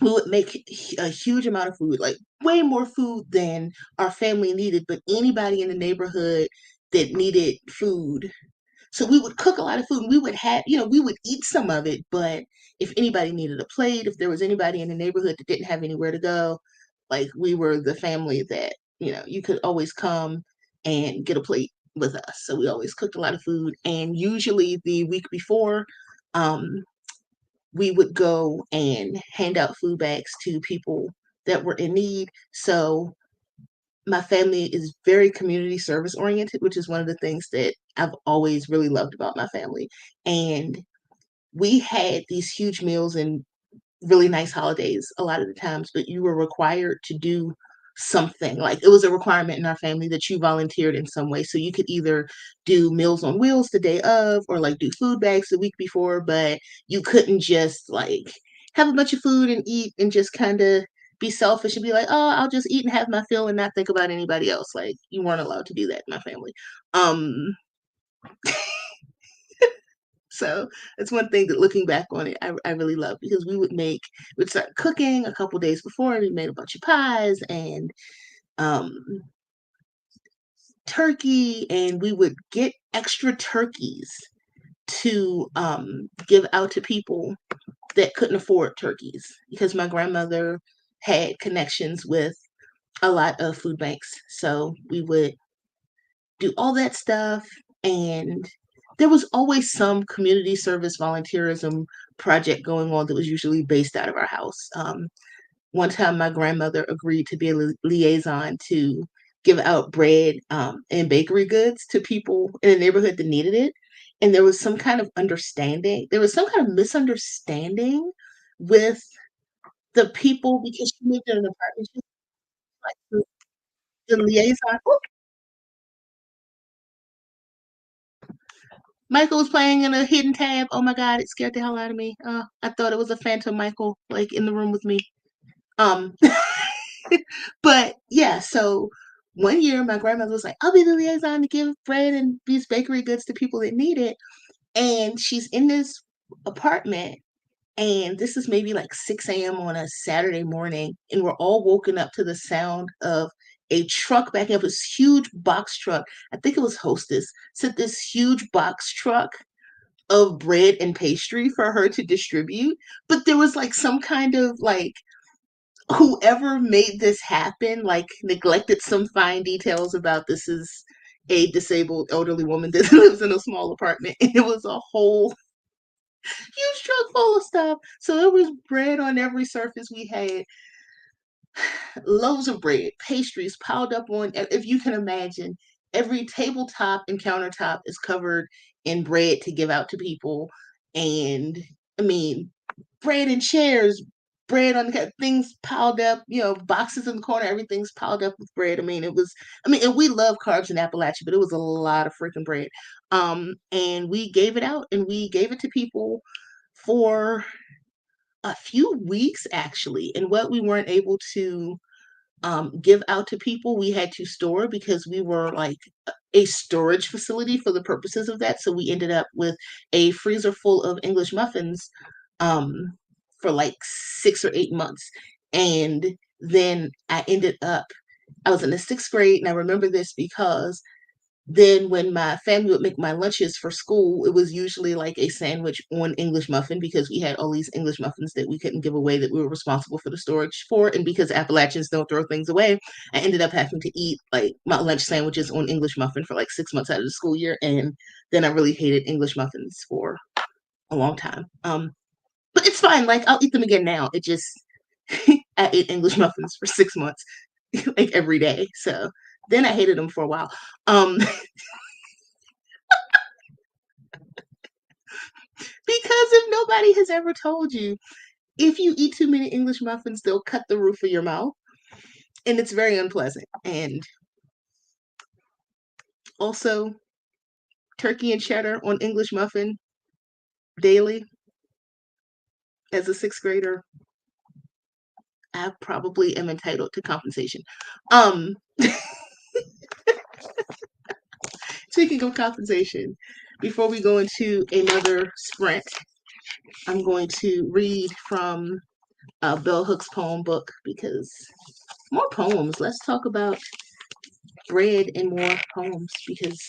we would make a huge amount of food, like way more food than our family needed, but anybody in the neighborhood that needed food. So we would cook a lot of food and we would have, we would eat some of it, but if anybody needed a plate, if there was anybody in the neighborhood that didn't have anywhere to go, like we were the family that, you could always come and get a plate with us. So we always cooked a lot of food. And usually the week before, um, we would go and hand out food bags to people that were in need. So my family is very community service oriented, which is one of the things that I've always really loved about my family. And we had these huge meals and really nice holidays a lot of the times, but you were required to do something. Like it was a requirement in our family that you volunteered in some way. So you could either do Meals on Wheels the day of or like do food bags the week before, but you couldn't just like have a bunch of food and eat and just kind of be selfish and be like, oh, I'll just eat and have my fill and not think about anybody else. Like you weren't allowed to do that in my family. Um, So it's one thing that looking back on it, I really love because we'd start cooking a couple days before and we made a bunch of pies and um, turkey, and we would get extra turkeys to give out to people that couldn't afford turkeys because my grandmother had connections with a lot of food banks. So we would do all that stuff. And there was always some community service volunteerism project going on that was usually based out of our house. One time, my grandmother agreed to be a liaison to give out bread and bakery goods to people in the neighborhood that needed it. And there was some kind of understanding, there was some kind of misunderstanding with the people because she lived in an apartment. She was like the liaison. Michael was playing in a hidden tab. Oh my god, it scared the hell out of me. I thought it was a phantom Michael, like in the room with me. Um, but yeah, so one year my grandmother was like, I'll be the liaison to give bread and these bakery goods to people that need it. And she's in this apartment, and this is maybe like 6 a.m. on a Saturday morning, and we're all woken up to the sound of a truck backing up, this huge box truck. I think it was Hostess, sent this huge box truck of bread and pastry for her to distribute. But there was like some kind of like whoever made this happen, like neglected some fine details about this is a disabled elderly woman that lives in a small apartment. And it was a whole huge truck full of stuff. So there was bread on every surface. We had loaves of bread, pastries piled up on, if you can imagine, every tabletop and countertop is covered in bread to give out to people. And I mean, bread and chairs, bread on things piled up, boxes in the corner, everything's piled up with bread. And we love carbs in Appalachia, but it was a lot of freaking bread. And we gave it out and we gave it to people for a few weeks actually. And what we weren't able to give out to people, we had to store because we were like a storage facility for the purposes of that. So we ended up with a freezer full of English muffins um, for like 6 or 8 months. And then I was in the sixth grade, and I remember this because Then when my family would make my lunches for school, it was usually like a sandwich on English muffin because we had all these English muffins that we couldn't give away that we were responsible for the storage for. And because Appalachians don't throw things away, I ended up having to eat like my lunch sandwiches on English muffin for like 6 months out of the school year. And then I really hated English muffins for a long time. But it's fine. Like I'll eat them again now. It just I ate English muffins for 6 months, like every day. So then I hated them for a while. Because if nobody has ever told you, if you eat too many English muffins, they'll cut the roof of your mouth. And it's very unpleasant. And also, turkey and cheddar on English muffin daily as a sixth grader, I probably am entitled to compensation. Um, Speaking of compensation, before we go into another sprint, I'm going to read from Bell Hooks' poem book because more poems. Let's talk about bread and more poems because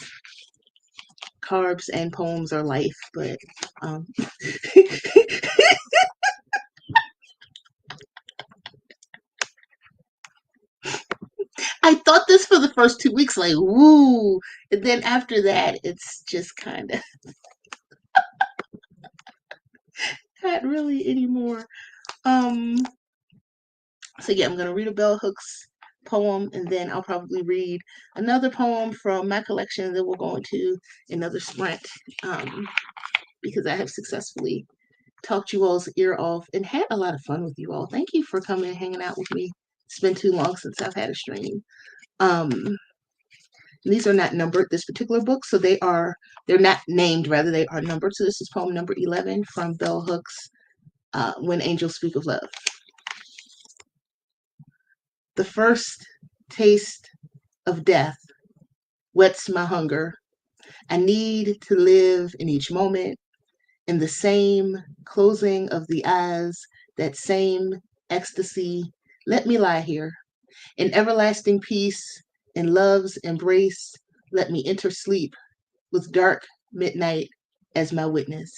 carbs and poems are life. But um, I thought this for the first 2 weeks, like, woo. And then after that, it's just kind of not really anymore. Um, so yeah, I'm going to read a Bell Hooks poem and then I'll probably read another poem from my collection that we'll go into another sprint because I have successfully talked you all's ear off and had a lot of fun with you all. Thank you for coming and hanging out with me. It's been too long since I've had a stream. These are not numbered, this particular book, so they're not named, rather they are numbered. So this is poem number 11 from Bell Hooks, When Angels Speak of Love. The first taste of death whets my hunger. I need to live in each moment, in the same closing of the eyes, that same ecstasy. Let me lie here in everlasting peace, in love's embrace. Let me enter sleep with dark midnight as my witness.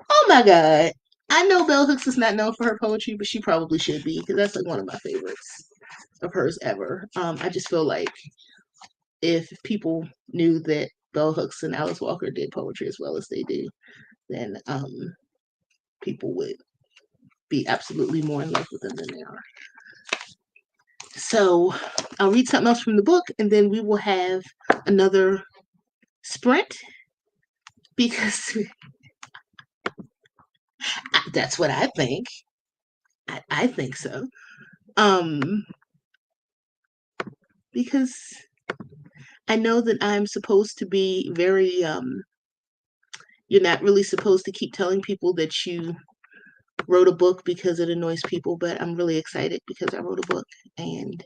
Oh my God. I know Bell Hooks is not known for her poetry, but she probably should be because that's like one of my favorites of hers ever. I just feel like if people knew that Bell Hooks and Alice Walker did poetry as well as they do, then people would be absolutely more in love with them than they are. So I'll read something else from the book and then we will have another sprint because that's what I think. I think so. Because I know that I'm supposed to be very, you're not really supposed to keep telling people that you wrote a book because it annoys people, but I'm really excited because I wrote a book and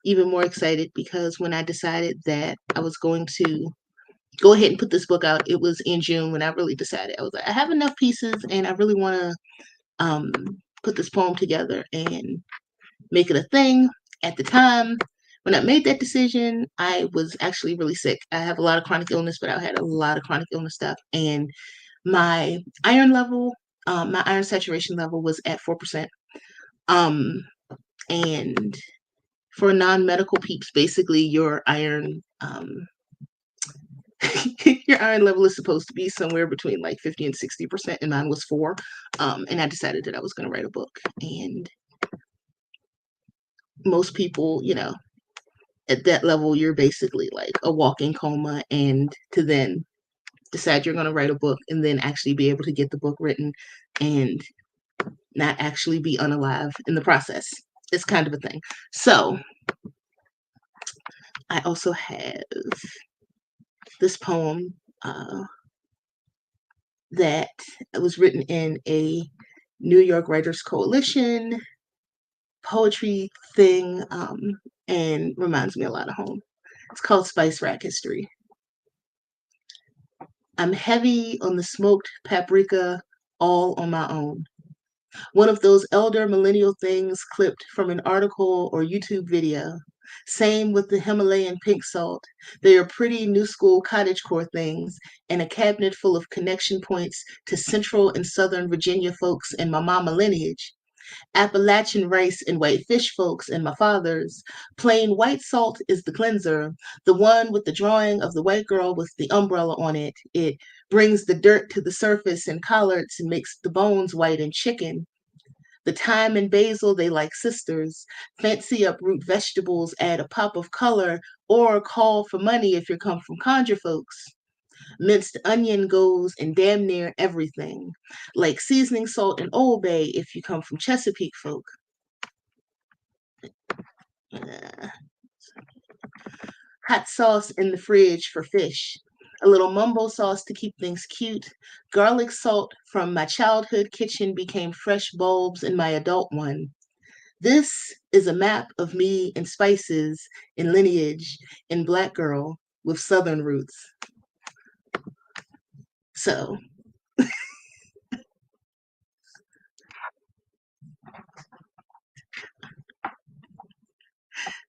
even more excited because when I decided that I was going to go ahead and put this book out, it was in June when I really decided. I was like, I have enough pieces and I really want to put this poem together and make it a thing. At the time, when I made that decision, I was actually really sick. I have a lot of chronic illness, but I had a lot of chronic illness stuff. And my iron level, my iron saturation level was at 4%. And for non-medical peeps, basically your iron, your iron level is supposed to be somewhere between like 50 and 60%, and mine was 4. And I decided that I was going to write a book. And most people, at that level, you're basically like a walking coma. And to then decide you're going to write a book and then actually be able to get the book written and not actually be unalive in the process, it's kind of a thing. So I also have this poem that was written in a New York Writers Coalition poetry thing and reminds me a lot of home. It's called Spice Rack History. I'm heavy on the smoked paprika all on my own. One of those elder millennial things clipped from an article or YouTube video. Same with the Himalayan pink salt. They are pretty new school cottagecore things and a cabinet full of connection points to Central and Southern Virginia folks in my mama lineage. Appalachian rice and white fish folks in my father's. Plain white salt is the cleanser, the one with the drawing of the white girl with the umbrella on it. It brings the dirt to the surface in collards and makes the bones white in chicken. The thyme and basil, they like sisters. Fancy up root vegetables, add a pop of color, or call for money if you come from conjure folks. Minced onion goes in damn near everything, like seasoning salt and Old Bay if you come from Chesapeake folk. Uh, Hot sauce in the fridge for fish. A little mumbo sauce to keep things cute. Garlic salt from my childhood kitchen became fresh bulbs in my adult one. This is a map of me and spices and lineage and black girl with southern roots. So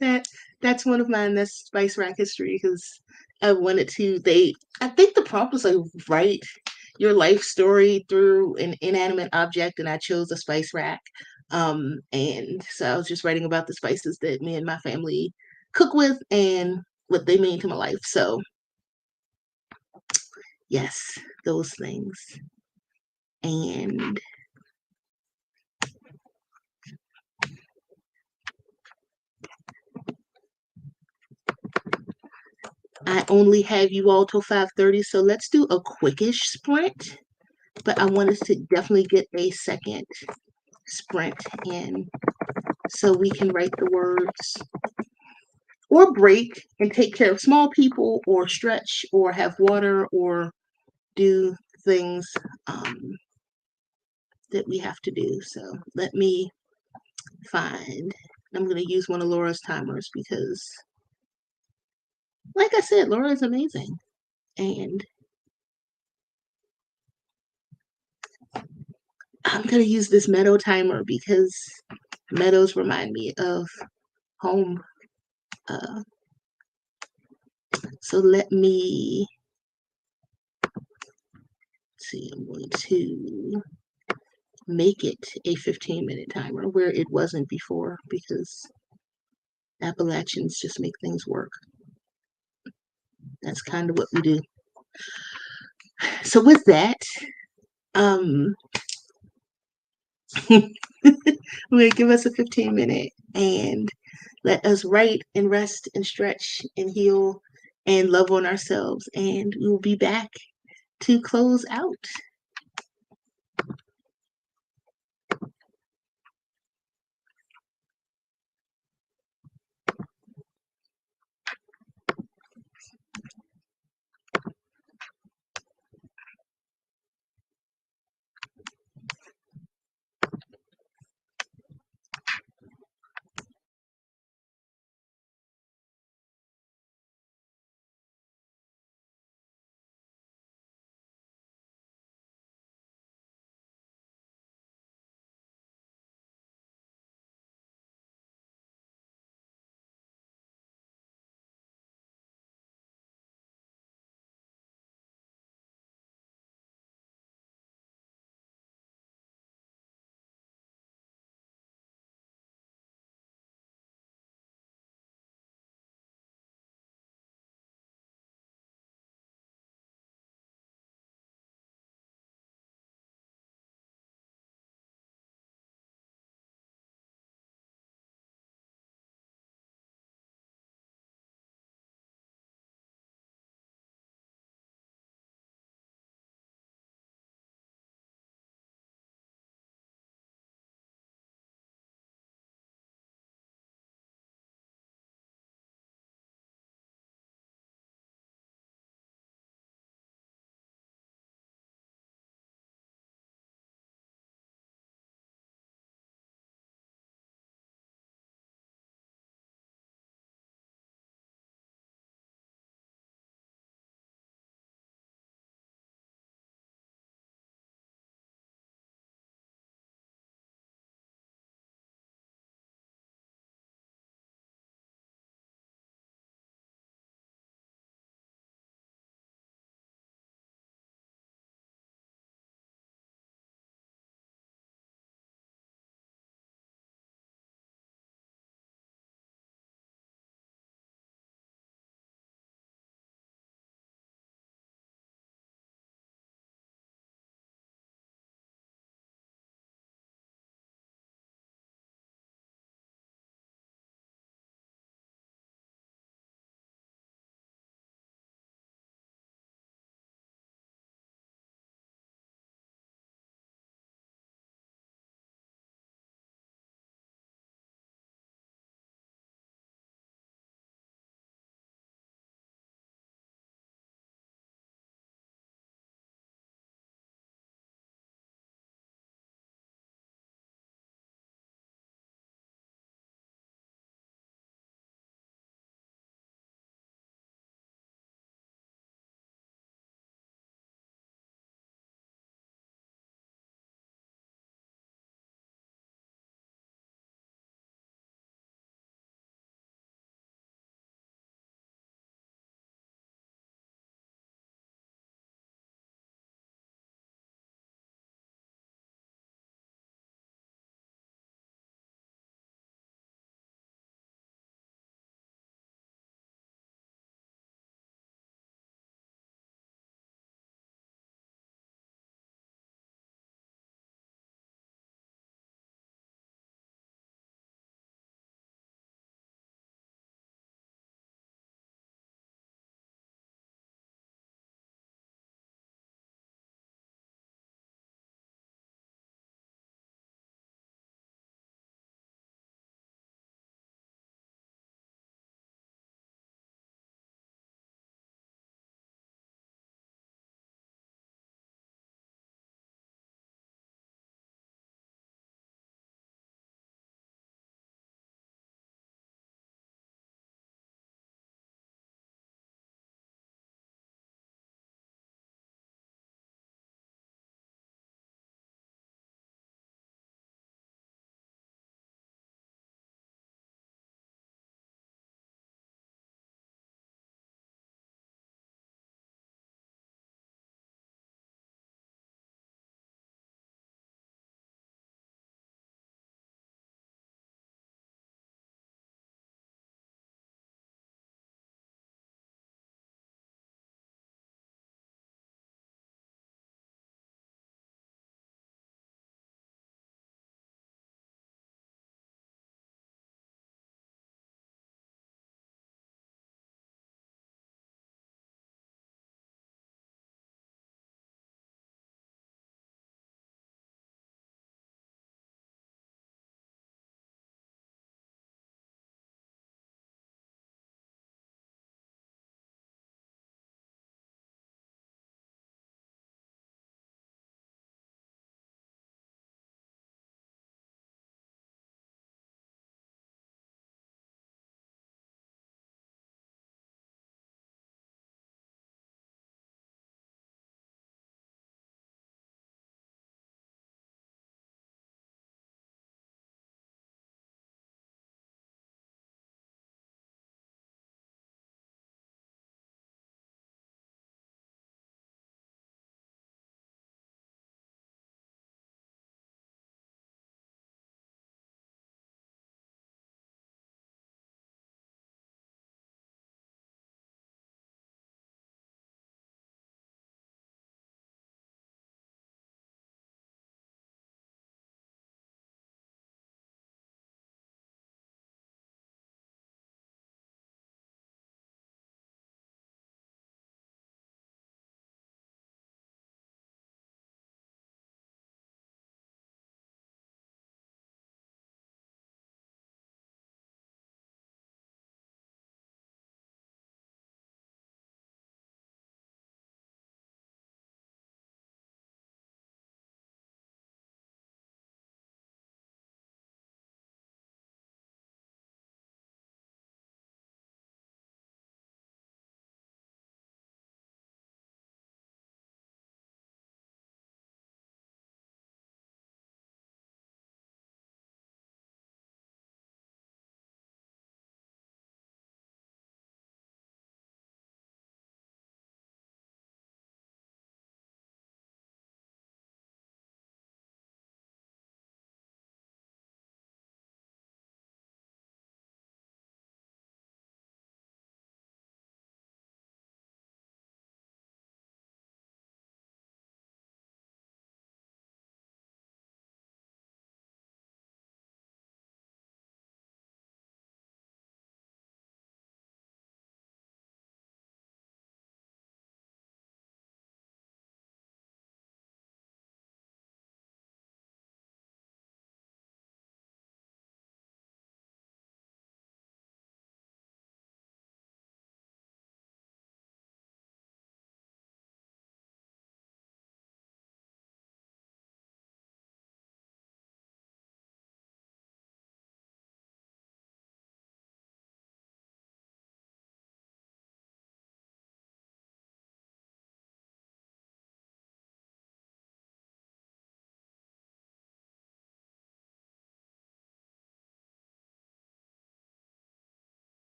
that that's one of mine. That's Spice Rack history because I wanted to. I think the prompt was like write your life story through an inanimate object, and I chose a spice rack. And so I was just writing about the spices that me and my family cook with and what they mean to my life. So yes, those things. And I only have you all till 5:30, so let's do a quickish sprint. But I want us to definitely get a second sprint in so we can write the words or break and take care of small people or stretch or have water or do things um, that we have to do. So let me find. I'm going to use one of Laura's timers because, like I said, Laura is amazing. And I'm going to use this meadow timer because meadows remind me of home. Uh, so let me see. I'm going to make it a 15-minute timer where it wasn't before because Appalachians just make things work. That's kind of what we do. So with that, um, we'll give us a 15-minute and let us write and rest and stretch and heal and love on ourselves. And we will be back to close out.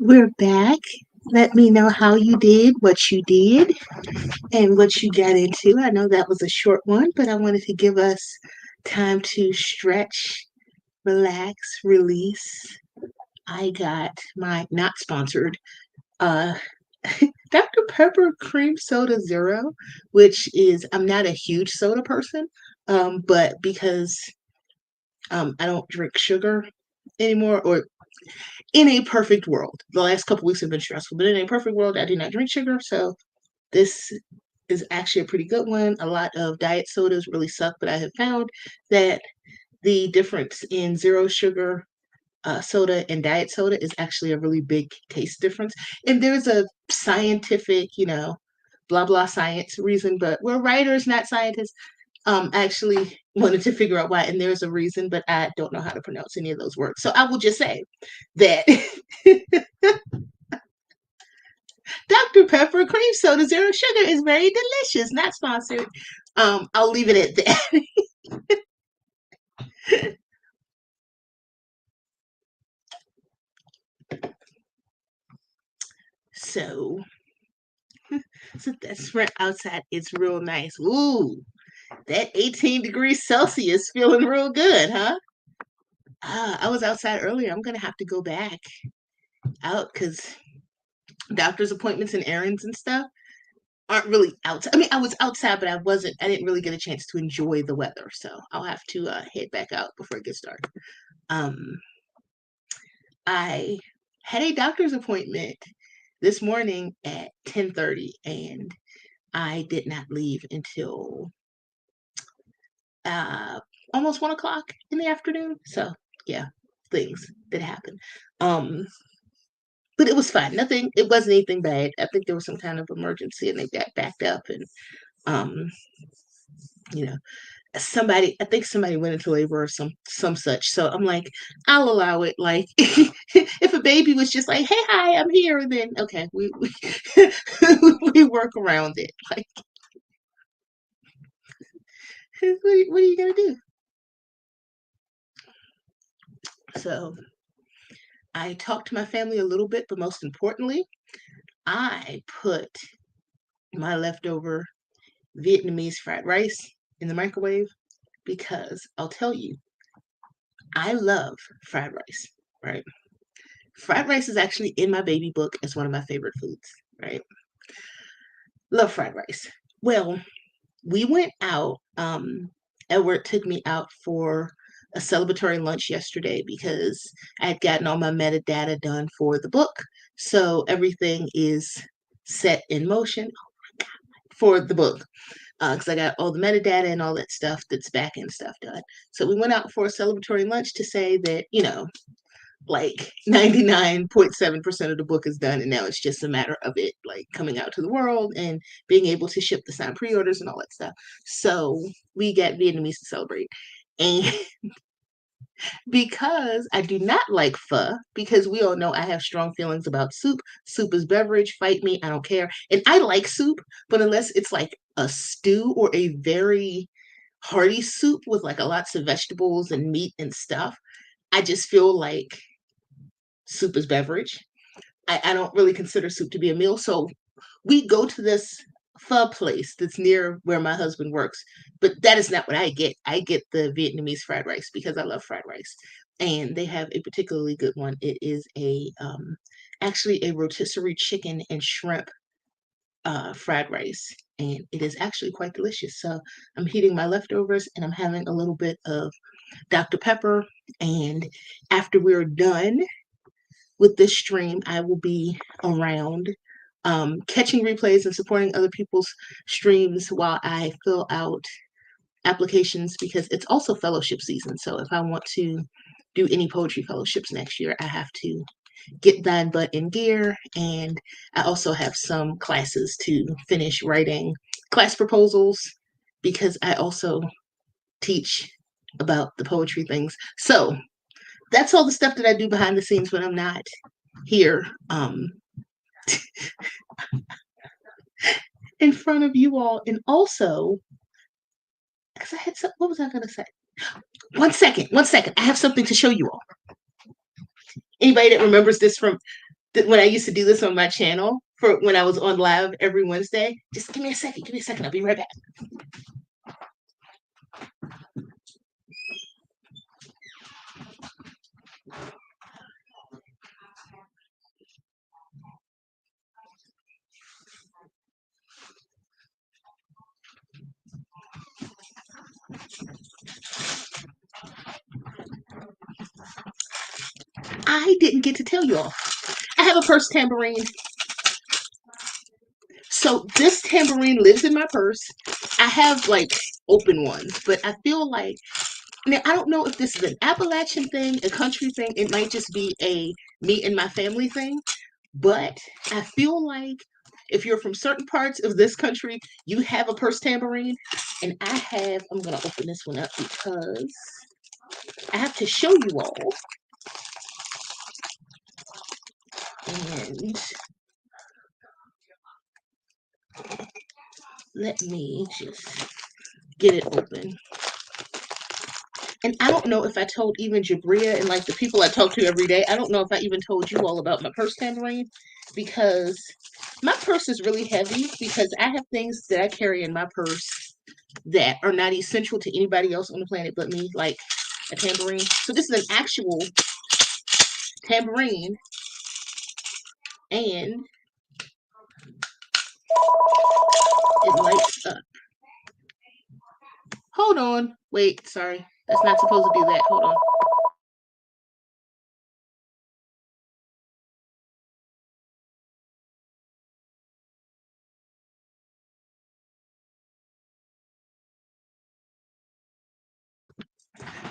We're back. Let me know how you did, and what you got into. I know that was a short one, but I wanted to give us time to stretch, relax, release. I got my not sponsored uh Dr. Pepper Cream Soda Zero, which is I'm not a huge soda person, but because I don't drink sugar anymore, or in a perfect world, the last couple weeks have been stressful, but in a perfect world, I do not drink sugar, so this is actually a pretty good one. A lot of diet sodas really suck, but I have found that the difference in zero sugar soda and diet soda is actually a really big taste difference. And there's a scientific, blah blah science reason, but we're writers, not scientists. I actually wanted to figure out why, and there's a reason, but I don't know how to pronounce any of those words. So I will just say that Dr. Pepper Cream Soda Zero Sugar is very delicious, not sponsored. I'll leave it at that. So, so that's right outside. It's real nice. Ooh, that 18 degrees Celsius feeling real good, huh? I was outside earlier. I'm gonna have to go back out because doctor's appointments and errands and stuff aren't really outside. I mean, I was outside, but I didn't really get a chance to enjoy the weather. So I'll have to head back out before it gets dark. Um, I had a doctor's appointment this morning at 10:30, and I did not leave until uh, almost 1 o'clock in the afternoon. So yeah, things did happen. Um, but it was fine. Nothing. It wasn't anything bad. I think there was some kind of emergency, and they got backed up, and um, you know, I think somebody went into labor or some such. So I'm like, I'll allow it. Like if a baby was just like, hey, hi, I'm here, then okay, we we work around it. Like what are you gonna do? So I talked to my family a little bit, but most importantly, I put my leftover Vietnamese fried rice in the microwave because I'll tell you, I love fried rice, right? Fried rice is actually in my baby book as one of my favorite foods, right? Love fried rice. Well, we went out. Edward took me out for a celebratory lunch yesterday because I had gotten all my metadata done for the book. So everything is set in motion for the book because I got all the metadata and all that stuff that's back end stuff done. So we went out for a celebratory lunch to say that, like 99.7% of the book is done, and now it's just a matter of it like coming out to the world and being able to ship the signed pre-orders and all that stuff. So we got Vietnamese to celebrate. And because I do not like pho, because we all know I have strong feelings about soup. Soup is beverage, fight me, I don't care. And I like soup, but unless it's like a stew or a very hearty soup with like a lots of vegetables and meat and stuff, I just feel like soup is beverage. I don't really consider soup to be a meal. So we go to this pho place that's near where my husband works, but that is not what I get. I get the Vietnamese fried rice because I love fried rice. And they have a particularly good one. It is actually a rotisserie chicken and shrimp fried rice. And it is actually quite delicious. So I'm heating my leftovers and I'm having a little bit of Dr. Pepper. And after we're done with this stream, I will be around catching replays and supporting other people's streams while I fill out applications because it's also fellowship season. So if I want to do any poetry fellowships next year, I have to get that butt in gear. And I also have some classes to finish writing class proposals because I also teach about the poetry things. So that's all the stuff that I do behind the scenes when I'm not here in front of you all. And also, because I had some, what was I going to say? 1 second. I have something to show you all. Anybody that remembers this from when I used to do this on my channel for when I was on live every Wednesday. Just give me a second. Give me a second. I'll be right back. I didn't get to tell you all. I have a purse tambourine. So this tambourine lives in my purse. I have like open ones, but I feel like now I don't know if this is an Appalachian thing, a country thing. It might just be a me and my family thing. But I feel like if you're from certain parts of this country, you have a purse tambourine. And I'm going to open this one up because I have to show you all. And let me just get it open. And I don't know if I told even Jabria and like the people I talk to every day, I don't know if I even told you all about my purse tambourine because my purse is really heavy because I have things that I carry in my purse that are not essential to anybody else on the planet but me, like a tambourine. So this is an actual tambourine, and it lights up. Hold on. Wait, sorry. That's not supposed to do that. Hold on.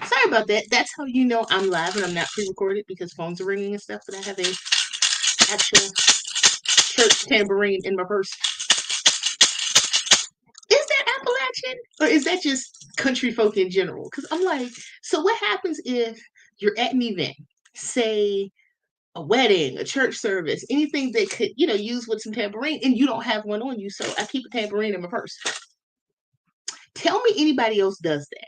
Sorry about that. That's how you know I'm live and I'm not pre-recorded because phones are ringing and stuff, but I have a actual church tambourine in my purse. Is that Appalachian or is that just country folk in general? Because I'm like, so what happens if you're at an event, say a wedding, a church service, anything that could, use with some tambourine, and you don't have one on you? So I keep a tambourine in my purse. Tell me anybody else does that.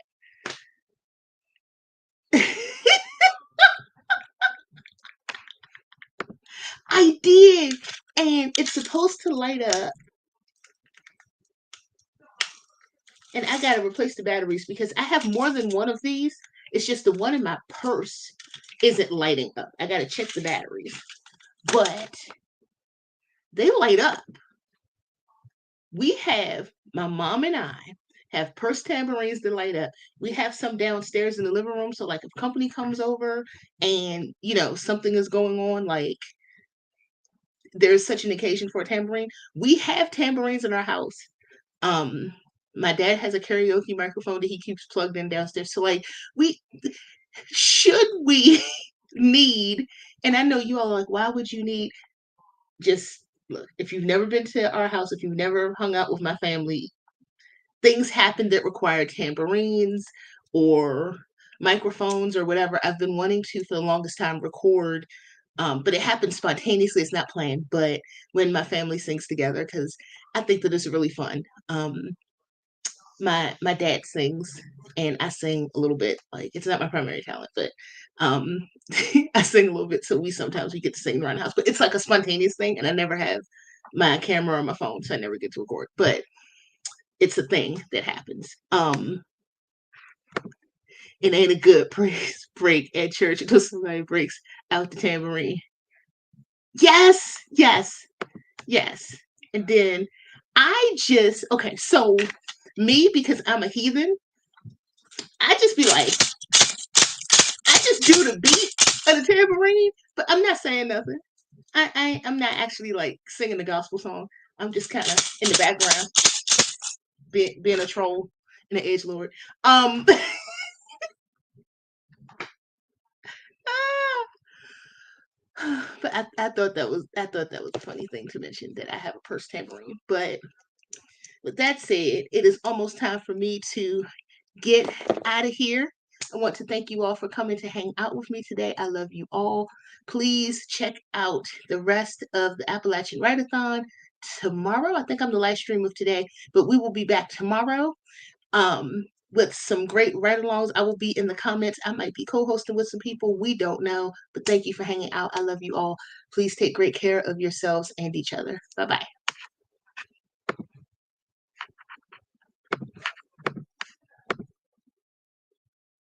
I did, and it's supposed to light up. And I gotta replace the batteries because I have more than one of these. It's just the one in my purse isn't lighting up. I gotta check the batteries, but they light up. We have, my mom and I have purse tambourines that light up. We have some downstairs in the living room. So like if company comes over and, something is going on, like there's such an occasion for a tambourine, we have tambourines in our house. My dad has a karaoke microphone that he keeps plugged in downstairs. So like should we need, and I know you all are like, why would you need, just look, if you've never been to our house, if you've never hung out with my family, things happen that require tambourines or microphones or whatever. I've been wanting to for the longest time record, but it happens spontaneously. It's not planned, but when my family sings together, because I think that it's really fun. My dad sings and I sing a little bit. Like it's not my primary talent, but I sing a little bit. So we get to sing around the house, but it's like a spontaneous thing, and I never have my camera or my phone, so I never get to record. But it's a thing that happens. It ain't a good praise break at church until somebody breaks out the tambourine. Yes, yes, yes. And then okay, so me, because I'm a heathen, I just be like, I just do the beat of the tambourine, but I'm not saying nothing. I'm not actually like singing the gospel song. I'm just kind of in the background, being a troll and an edgelord. But I thought that was a funny thing to mention, that I have a purse tambourine. But with that said, it is almost time for me to get out of here. I want to thank you all for coming to hang out with me today. I love you all. Please check out the rest of the Appalachian Write-a-thon tomorrow. I think I'm the live stream of today, but we will be back tomorrow. with some great ride-alongs. I will be in the comments. I might be co-hosting with some people. We don't know. But thank you for hanging out. I love you all. Please take great care of yourselves and each other. Bye-bye.